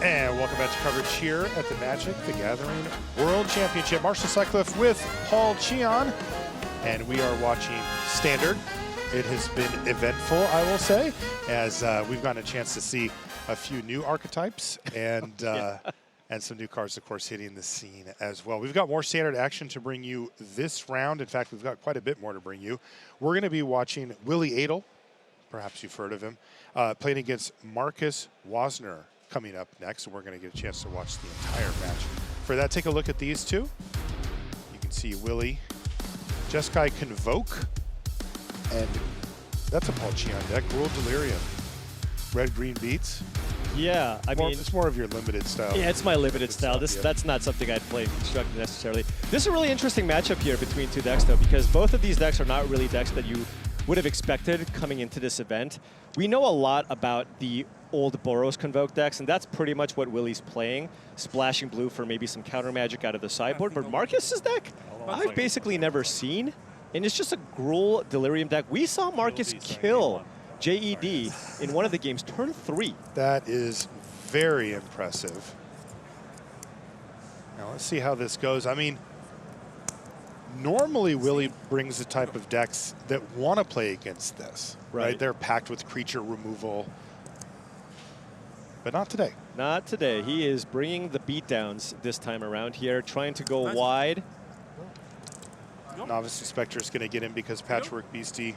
And welcome back to coverage here at the Magic the Gathering World Championship. Marshall Sutcliffe with Paul Cheon, and we are watching Standard. It has been eventful, I will say, as we've gotten a chance to see a few new archetypes and and some new cards, of course, hitting the scene as well. We've got more Standard action to bring you this round. In fact, we've got quite a bit more to bring you. We're going to be watching Willy Edel, perhaps you've heard of him, playing against Marcus Wosner coming up next, and we're going to get a chance to watch the entire match. For that, take a look at these two. You can see Willy, Jeskai Convoke, and that's a Paul Cheon deck, World Delirium. Red-green beats. Yeah, I mean, it's more of your limited style. Yeah, it's my limited style. Stuff, yeah. That's not something I'd play Constructed necessarily. This is a really interesting matchup here between two decks, though, because both of these decks are not really decks that you would have expected coming into this event. We know a lot about the old Boros Convoke decks, and that's pretty much what Willy's playing, splashing blue for maybe some counter magic out of the sideboard. But Marcus's deck, I've basically never seen, and it's just a Gruul Delirium deck. We saw Marcus kill JED in one of the games, turn 3. That is very impressive. Now let's see how this goes. I mean, normally Willy brings the type of decks that want to play against this, right? They're packed with creature removal, but not today. Not today. He is bringing the beatdowns this time around here, trying to go wide. Novice Inspector is going to get in because Patchwork Beastie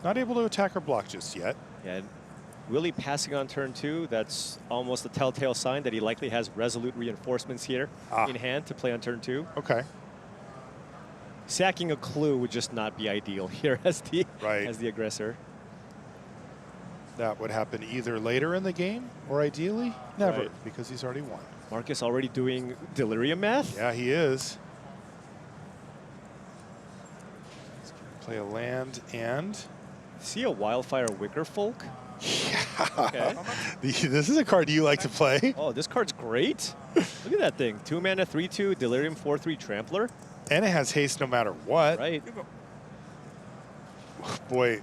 not able to attack or block just yet. Yeah, and Willy passing on turn 2, that's almost a telltale sign that he likely has resolute reinforcements here in hand to play on turn 2. Okay. Sacking a clue would just not be ideal here as the aggressor. That would happen either later in the game or ideally never, because he's already won. Marcus already doing delirium math? Yeah, he is. Play a land and... See a Wildfire Wicker Folk? Yeah. Okay. This is a card you like to play. Oh, this card's great. Look at that thing. 2 mana, 3/2, Delirium, 4/3 Trampler. And it has haste no matter what. Right. Boy,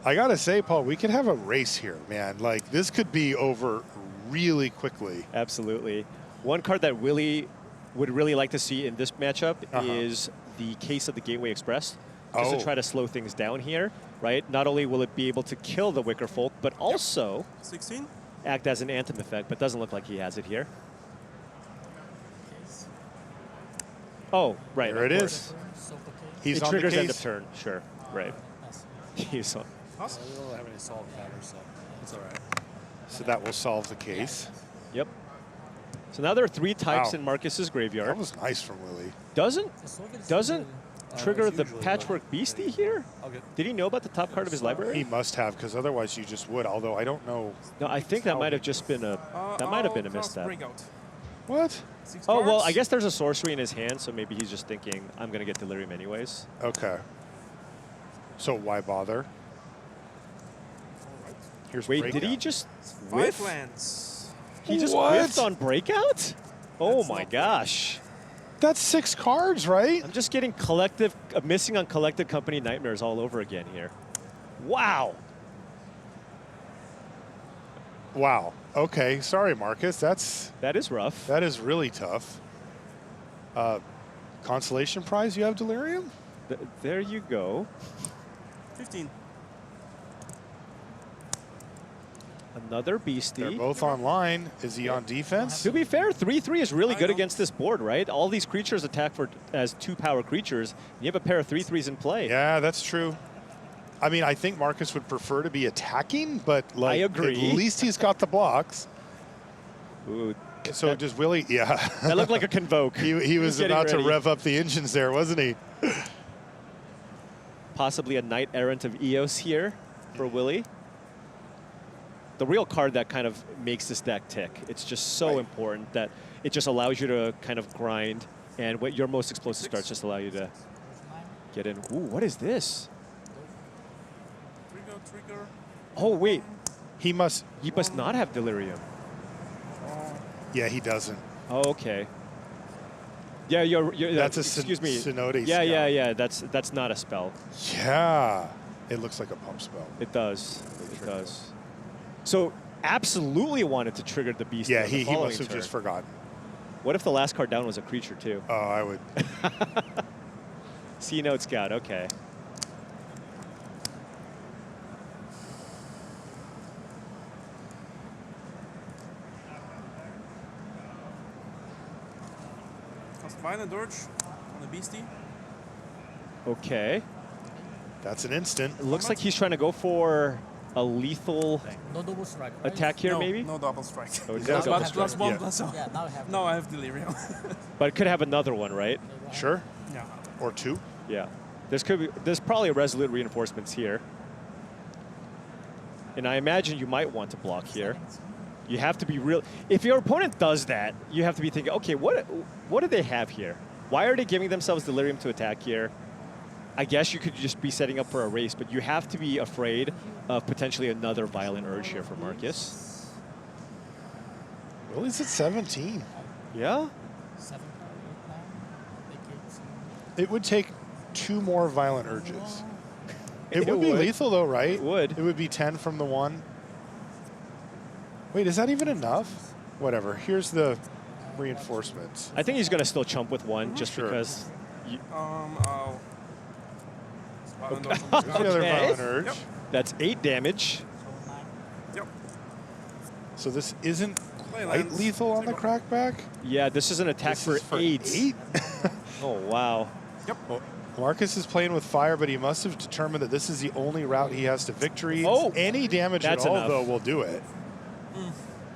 I gotta say, Paul, we could have a race here, man. Like, this could be over really quickly. Absolutely. One card that Willy would really like to see in this matchup is the Case of the Gateway Express. Just to try to slow things down here, right? Not only will it be able to kill the Wicker Folk, but also 16? Act as an Anthem effect, but doesn't look like he has it here. Oh, right. There it is. He's it on triggers the end case. of turn, sure. Right. He's on. Awesome. We don't have any solve counters, so it's all right. So that will solve the case. Yep. So now there are 3 types Wow. in Marcus's graveyard. That was nice from Willy. Doesn't trigger it's the usually Patchwork Beastie here? Okay. Did he know about the top card of his library? He must have, because otherwise you just would, although I don't know. No, I think that might have just been a misstep. Breakout. What? 6 Oh, well, cards. I guess there's a sorcery in his hand, so maybe he's just thinking, I'm going to get Delirium anyways. Okay. So why bother? Here's Wait, breakout. did he just 5 whiff? lands. He just What? whiffed on Breakout? Oh That's my not gosh. That's 6 cards, right? I'm just getting missing on Collected Company Nightmares all over again here. Wow. Wow. Okay. Sorry, Marcus. That is rough. That is really tough. Consolation prize, you have Delirium? There you go. 15. Another Beastie. They're both online. Is he on defense? To be fair, 3/3 is really I good know. against this board, right? All these creatures attack as 2-power creatures. You have a pair of 3/3s in play. Yeah, that's true. I mean, I think Marcus would prefer to be attacking, but like, I agree. at least he's got the blocks. Ooh, So does Willy? Yeah. that looked like a Convoke. he was getting about to ready. rev up the engines there, wasn't he? Possibly a Knight Errant of Eos here for Willy. The real card that kind of makes this deck tick. It's just so important that it just allows you to kind of grind, and what your most explosive starts just allow you to get in. Ooh, what is this? Trigger. Oh, wait. He must. He must not have Delirium. Yeah, he doesn't. Oh, okay. Yeah, you're That's a excuse me. Synode Yeah, spell. yeah. That's not a spell. Yeah. It looks like a pump spell. It does. It does. So absolutely wanted to trigger the beast. Yeah, on the he following must have turn. just forgotten. What if the last card down was a creature too? Oh, I would. C Note Scout. Okay. Cast Violent Urge on the Beastie. Okay. That's an instant. It looks like he's trying to go for a lethal No double strike. Right? attack here, no, maybe. No double strike. Oh, Is no that double double strike. Plus one, Yeah. plus one. Yeah, now I have. No, I have Delirium. But it could have another one, right? Sure. Yeah. Or 2. Yeah. There's probably a resolute reinforcements here. And I imagine you might want to block here. You have to be real. If your opponent does that, you have to be thinking, okay, what do they have here? Why are they giving themselves Delirium to attack here? I guess you could just be setting up for a race, but you have to be afraid of potentially another Violent Urge here for Marcus. Willy's at 17. Yeah? 7 card now. It would take 2 more Violent Urges. It It would be would. lethal, though, right? It would. It would be 10 from the 1. Wait, is that even enough? Whatever. Here's the reinforcements. I think he's going to still chump with 1 just Sure. because. I'll. Violent Urge on There's the the other Okay. Violent Urge. Yep. That's 8 damage. Yep. So this isn't Play quite lands. lethal on the crackback? Yeah, this is an attack This for is 8. 8? Oh, wow. Well, Marcus is playing with fire, but he must have determined that this is the only route he has to victory. Oh, any damage at that's all, enough. though, will do it.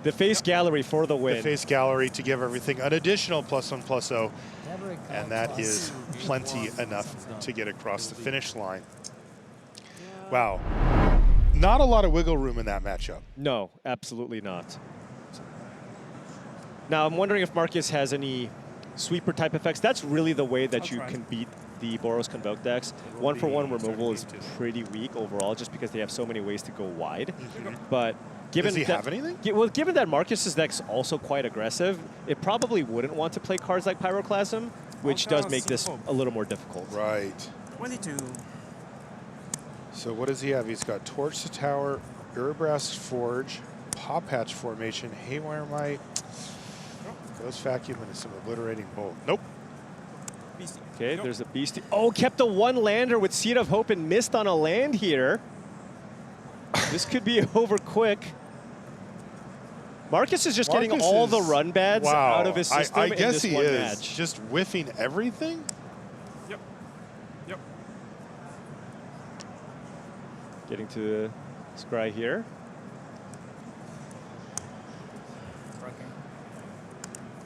The face gallery for the win. The face gallery to give everything an additional +1/+0, Never and that is plenty enough to get across the finish line. Wow. Not a lot of wiggle room in that matchup. No, absolutely not. Now, I'm wondering if Marcus has any sweeper type effects. That's really the way that you can beat the Boros Convoke decks. 1-for-1 removal is pretty weak overall just because they have so many ways to go wide. But given Does he that, have anything? Well, given that Marcus's deck's also quite aggressive, it probably wouldn't want to play cards like Pyroclasm, which does make this a little more difficult. Right. 22. So what does he have? He's got Torch the Tower, Urbrask Forge, Paw Patch Formation, Haywire Might, Ghost Vacuum, and some Obliterating Bolt. Nope. Beastie. Okay, there's a Beastie. Oh, kept a one lander with Seed of Hope and missed on a land here. This could be over quick. Marcus is just getting all the run bads out of his system I in guess this he one is. match. Just whiffing everything? Yep. Yep. Getting to scry here.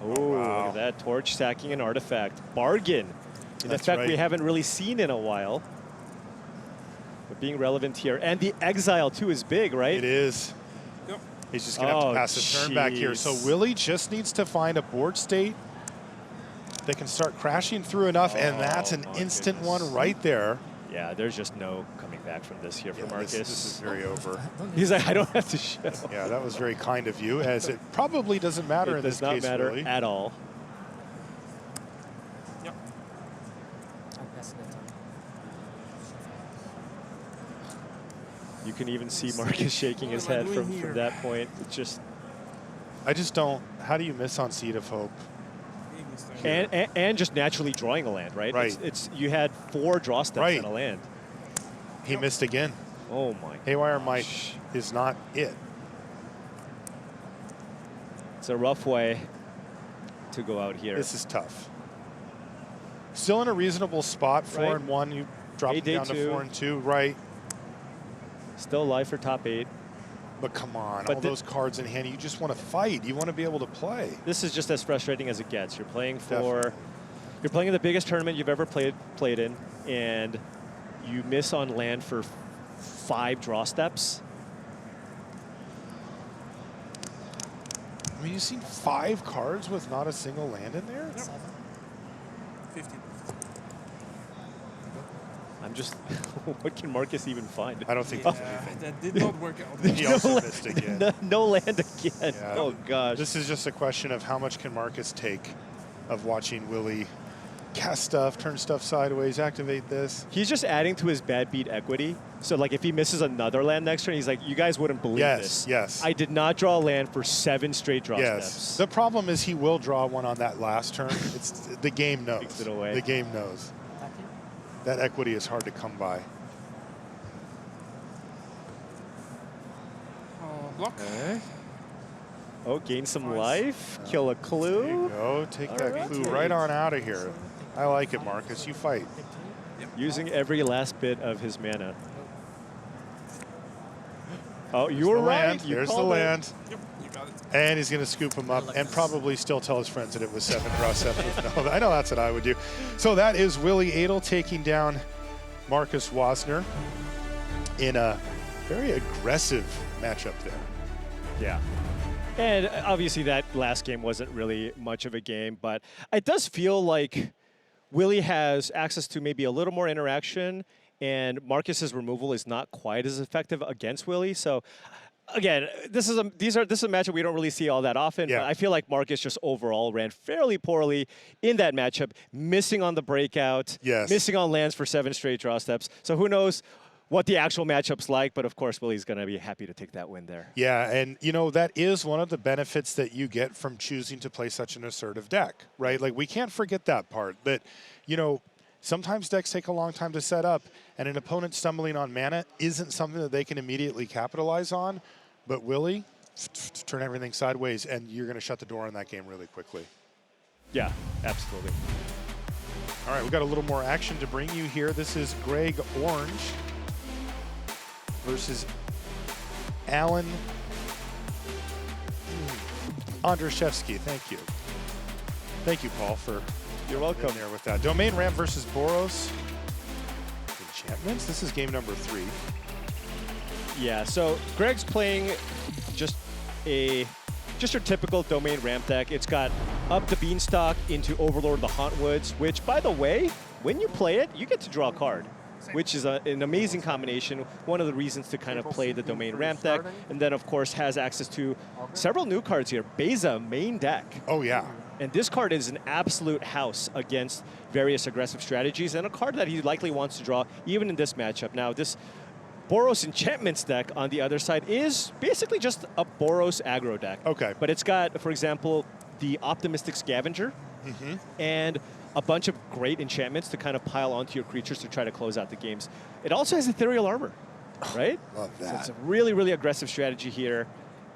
Oh, wow. look at that. Torch stacking an artifact. Bargain. In That's effect, we right. haven't really seen in a while. But being relevant here. And the exile, too, is big, right? It is. Yep. He's just going to have to pass the turn back here. So Willy just needs to find a board state that can start crashing through enough, and that's an instant one right there. Yeah, there's just no coming back from this here for Marcus. This is very over. He's like, I don't have to show. Yeah, that was very kind of you, as it probably doesn't matter in this case, It does not matter Willy. at all. Yep. You can even see Marcus shaking his head from that point. It's just... I just don't. How do you miss on Seed of Hope? And just naturally drawing a land, right? Right. It's you had 4 draw steps on a land. He missed again. Oh my. Haywire Might is not it. It's a rough way to go out here. This is tough. Still in a reasonable spot, 4-1. You drop him down to 4-2, right? Still alive for top 8. But come on, But all those cards in hand, you just want to fight. You want to be able to play. This is just as frustrating as it gets. You're playing for, you're playing in the biggest tournament you've ever played in, and you miss on land for 5 draw steps. I mean, you've seen 5 cards with not a single land in there? Yep. 15. I'm just, what can Marcus even find? I don't think Yeah, there's anything. that did not work out. He also missed again. No land again. Yeah. Oh, gosh. This is just a question of how much can Marcus take of watching Willy cast stuff, turn stuff sideways, activate this. He's just adding to his bad beat equity. So, like, if he misses another land next turn, he's like, you guys wouldn't believe this. Yes. I did not draw a land for 7 straight draw steps. The problem is he will draw one on that last turn. It's the game knows. Takes it away. The game knows. That equity is hard to come by. Block. Okay. Oh, gain some life. Kill a clue. There you go. Take that clue right on out of here. I like it, Marcus. You fight. Using every last bit of his mana. Oh, you were right. There's the land. Yep, you got it. And he's going to scoop him up and probably still tell his friends that it was 7 draw 7. No, I know that's what I would do. So that is Willy Edel taking down Marcus Wosner in a very aggressive matchup there. Yeah. And obviously that last game wasn't really much of a game, but it does feel like Willy has access to maybe a little more interaction, and Marcus's removal is not quite as effective against Willy. So again, this is a matchup we don't really see all that often, but I feel like Marcus just overall ran fairly poorly in that matchup, missing on the breakout, missing on lands for 7 straight draw steps. So who knows what the actual matchup's like, but of course Willy's going to be happy to take that win there. Yeah, and you know, that is one of the benefits that you get from choosing to play such an assertive deck, right? Like, we can't forget that part, that, you know, sometimes decks take a long time to set up, and an opponent stumbling on mana isn't something that they can immediately capitalize on, but Willy, turn everything sideways, and you're going to shut the door on that game really quickly. Yeah, absolutely. All right, we got a little more action to bring you here. This is Greg Orange versus Alan Andrzejewski. Thank you. Thank you, Paul, for You're welcome. there with that. Domain Ramp versus Boros Enchantments. This is game number 3. Yeah, so Greg's playing just your typical Domain Ramp deck. It's got up the Beanstalk into Overlord of the Hauntwoods, which, by the way, when you play it, you get to draw a card, which is an amazing combination. One of the reasons to kind of play the Domain Ramp deck, and then, of course, has access to several new cards here. Beza, main deck. Oh, yeah. And this card is an absolute house against various aggressive strategies, and a card that he likely wants to draw even in this matchup. Now, this Boros Enchantments deck on the other side is basically just a Boros aggro deck. Okay. But it's got, for example, the Optimistic Scavenger and a bunch of great enchantments to kind of pile onto your creatures to try to close out the games. It also has Ethereal Armor, right? Love that. So it's a really, really aggressive strategy here,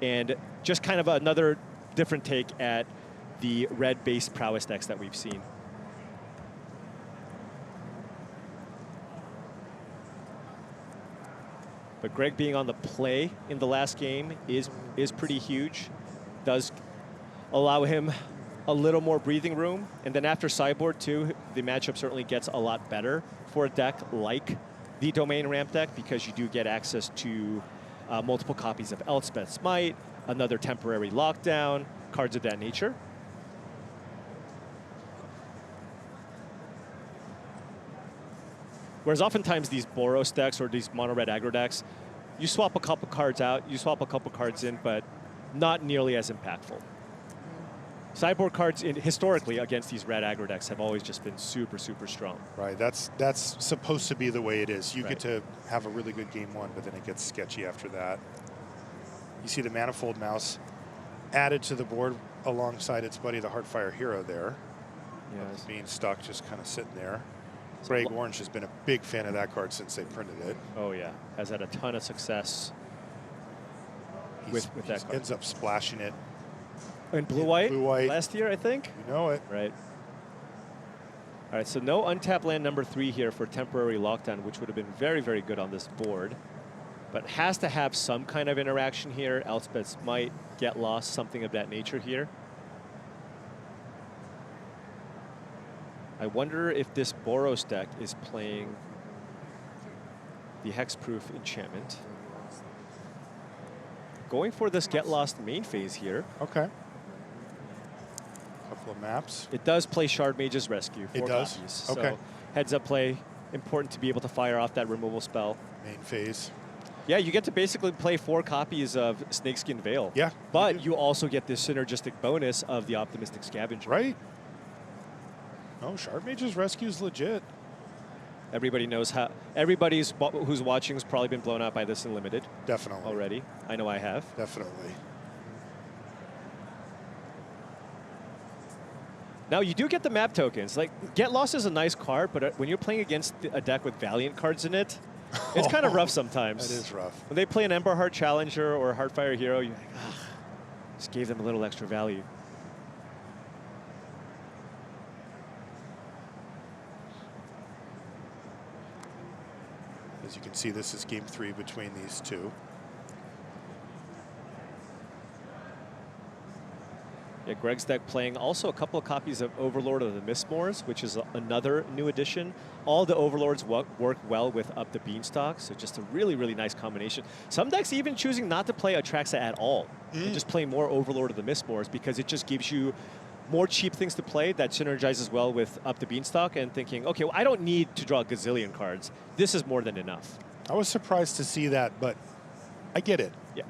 and just kind of another different take at the red-based prowess decks that we've seen. But Greg being on the play in the last game is pretty huge. Does allow him a little more breathing room. And then after sideboard too, the matchup certainly gets a lot better for a deck like the Domain Ramp deck, because you do get access to multiple copies of Elspeth's Might, another temporary lockdown, cards of that nature. Whereas oftentimes these Boros decks or these mono-red aggro decks, you swap a couple cards out, you swap a couple cards in, but not nearly as impactful. Sideboard cards historically against these red aggro decks have always just been super, super strong. Right, that's supposed to be the way it is. You get to have a really good game 1, but then it gets sketchy after that. You see the Manifold Mouse added to the board alongside its buddy, the Heartfire Hero there. Yes. Being stuck, just kind of sitting there. Greg Orange has been a big fan of that card since they printed it. Oh yeah, has had a ton of success with that card. Ends up splashing it. In blue-white Blue-white. last year, I think. You know it. Right. All right, so no untapped land number 3 here for temporary lockdown, which would have been very, very good on this board. But has to have some kind of interaction here. Elspeth's Might, Get Lost, something of that nature here. I wonder if this Boros deck is playing the Hexproof enchantment. Going for this Get Lost main phase here. Okay. Couple of maps. It does play Shard Mage's Rescue. 4 It does? copies. Okay. So heads up play, important to be able to fire off that removal spell. Main phase. Yeah, you get to basically play 4 copies of Snakeskin Veil. Yeah. But you also get this synergistic bonus of the Optimistic Scavenger. Right. Oh, Shard Mage's Rescue is legit. Everybody knows how. Everybody who's watching has probably been blown out by this in Limited. Definitely. Already. I know I have. Definitely. Now, you do get the map tokens. Like, Get Lost is a nice card, but when you're playing against a deck with Valiant cards in it, it's kind of rough sometimes. That is rough. When they play an Emberheart Challenger or a Heartfire Hero, you're like, ah, just gave them a little extra value. As you can see, this is game 3 between these two. Yeah, Greg's deck playing also a couple of copies of Overlord of the Mistmoors, which is another new addition. All the Overlords work well with Up the Beanstalk, so just a really, really nice combination. Some decks even choosing not to play Atraxa at all, and just play more Overlord of the Mistmoors, because it just gives you more cheap things to play that synergizes well with Up the Beanstalk, and thinking, okay, well, I don't need to draw a gazillion cards. This is more than enough. I was surprised to see that, but I get it. Yeah.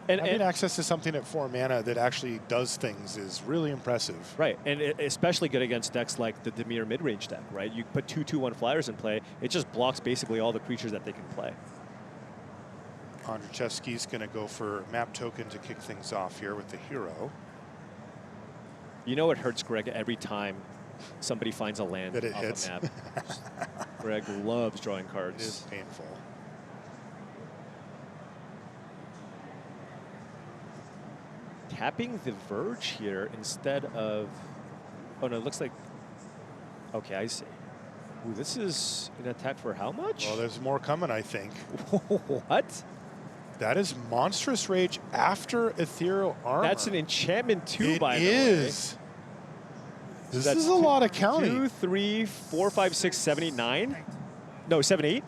And Having access to something at 4 mana that actually does things is really impressive. Right, and especially good against decks like the Dimir mid-range deck, right? You put 2/2/1 flyers in play, it just blocks basically all the creatures that they can play. Andrzejewski's going to go for map token to kick things off here with the hero. You know it hurts Greg every time somebody finds a land That it off hits. a map. Greg loves drawing It cards. is painful. Tapping the Verge here instead of... Oh no, it looks like Okay, I see. Ooh, this is an attack for how much? Well, there's more coming, I think. What? That is Monstrous Rage after Ethereal Armor. That's an enchantment too, by the way. It is. This That's is a lot of counting. 2, 3, 4, 5, 6, 7, 8, 9? No, 7, 8?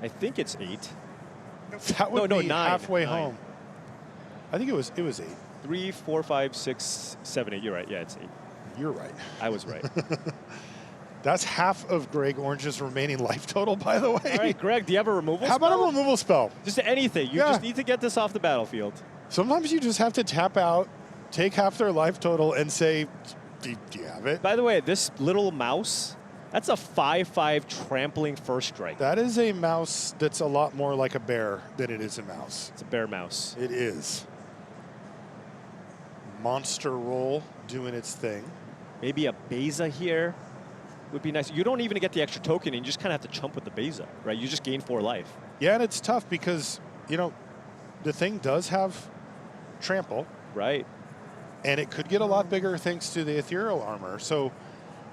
I think it's 8. That would No, be 9. halfway 9. home. I think it was 8. 3, 4, 5, 6, 7, 8. You're right. Yeah, it's 8. You're right. I was right. That's half of Greg Orange's remaining life total, by the way. All right, Greg, do you have a removal How spell? about a removal spell? Just anything. You just need to get this off the battlefield. Sometimes you just have to tap out, take half their life total, and say, do you have it? By the way, this little mouse, that's a 5/5 trampling first strike. That is a mouse that's a lot more like a bear than it is a mouse. It's a bear mouse. It is. Monster roll doing its thing. Maybe a Beza here would be nice. You don't even get the extra token, and you just kind of have to chump with the Beza, right? You just gain 4 life. Yeah, and it's tough because, you know, the thing does have trample. Right. And it could get a lot bigger thanks to the Ethereal Armor. So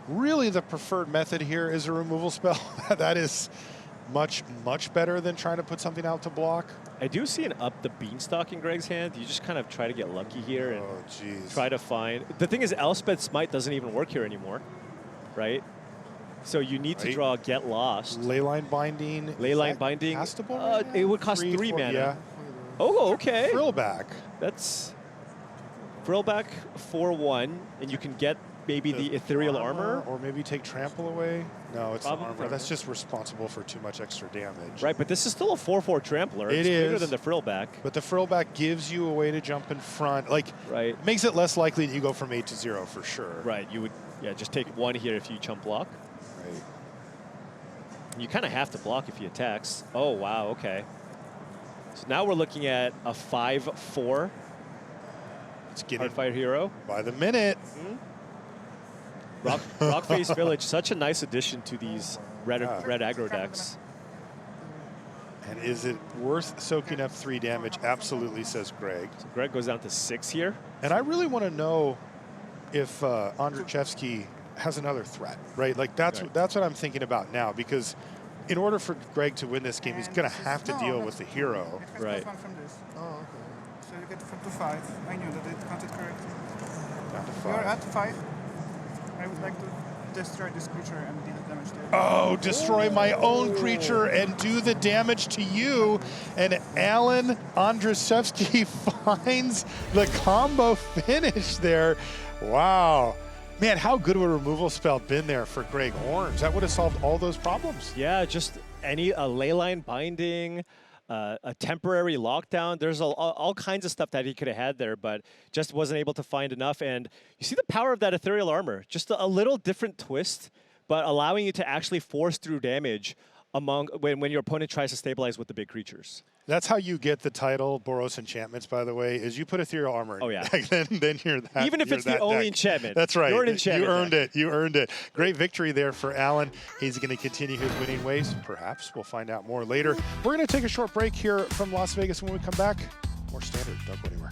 really the preferred method here is a removal spell. That is much, much better than trying to put something out to block. I do see an up the beanstalk in Greg's hand. You just kind of try to get lucky here and try to find. The thing is, Elspeth's Smite doesn't even work here anymore, right? So you need to draw Get Lost. Leyline Binding. Leyline Binding. Castable? It would cost 3 mana. Yeah. Oh, okay. Frillback. That's Frillback 4/1, and you can get maybe the Ethereal Armor. Or maybe take Trample away. No, it's the Probably armor. That's just responsible for too much extra damage. Right, but this is still a 4/4 Trampler. It It's bigger is. than the Frillback. But the Frillback gives you a way to jump in front. Like, makes it less likely that you go from 8 to 0 for sure. Right, you would, just take 1 here if you chump block. Right. You kind of have to block if he attacks. Oh, wow, okay. So now we're looking at a 5/4. It's getting Hardfire Hero. By the minute. Rockface Village, such a nice addition to these red aggro decks. And is it worth soaking up 3 damage? Absolutely, says Greg. So Greg goes down to 6 here. And I really want to know if Andrzejewski has another threat, right? Like that's what I'm thinking about now, because in order for Greg to win this game, he's going to have to deal with the hero. Right. From this. Oh, okay. So you get from to 5. I knew that it counted correctly. Down to 5. You're at 5. I would like to destroy this creature and deal damage to it. Oh, destroy my own creature and do the damage to you. And Alan Andrzejewski finds the combo finish there. Wow. Man, how good would a removal spell been there for Greg Orange? That would have solved all those problems. Yeah, just a Leyline Binding, a temporary lockdown. There's all kinds of stuff that he could have had there, but just wasn't able to find enough. And you see the power of that Ethereal Armor. Just a little different twist, but allowing you to actually force through damage when your opponent tries to stabilize with the big creatures. That's how you get the title Boros Enchantments, by the way, is you put Ethereal Armor in your deck, then you're that. Even if it's the only enchantment. That's right. You're an enchantment. You earned it. You earned it. Great victory there for Alan. He's going to continue his winning ways. Perhaps. We'll find out more later. We're going to take a short break here from Las Vegas. When we come back, more Standard. Don't go anywhere.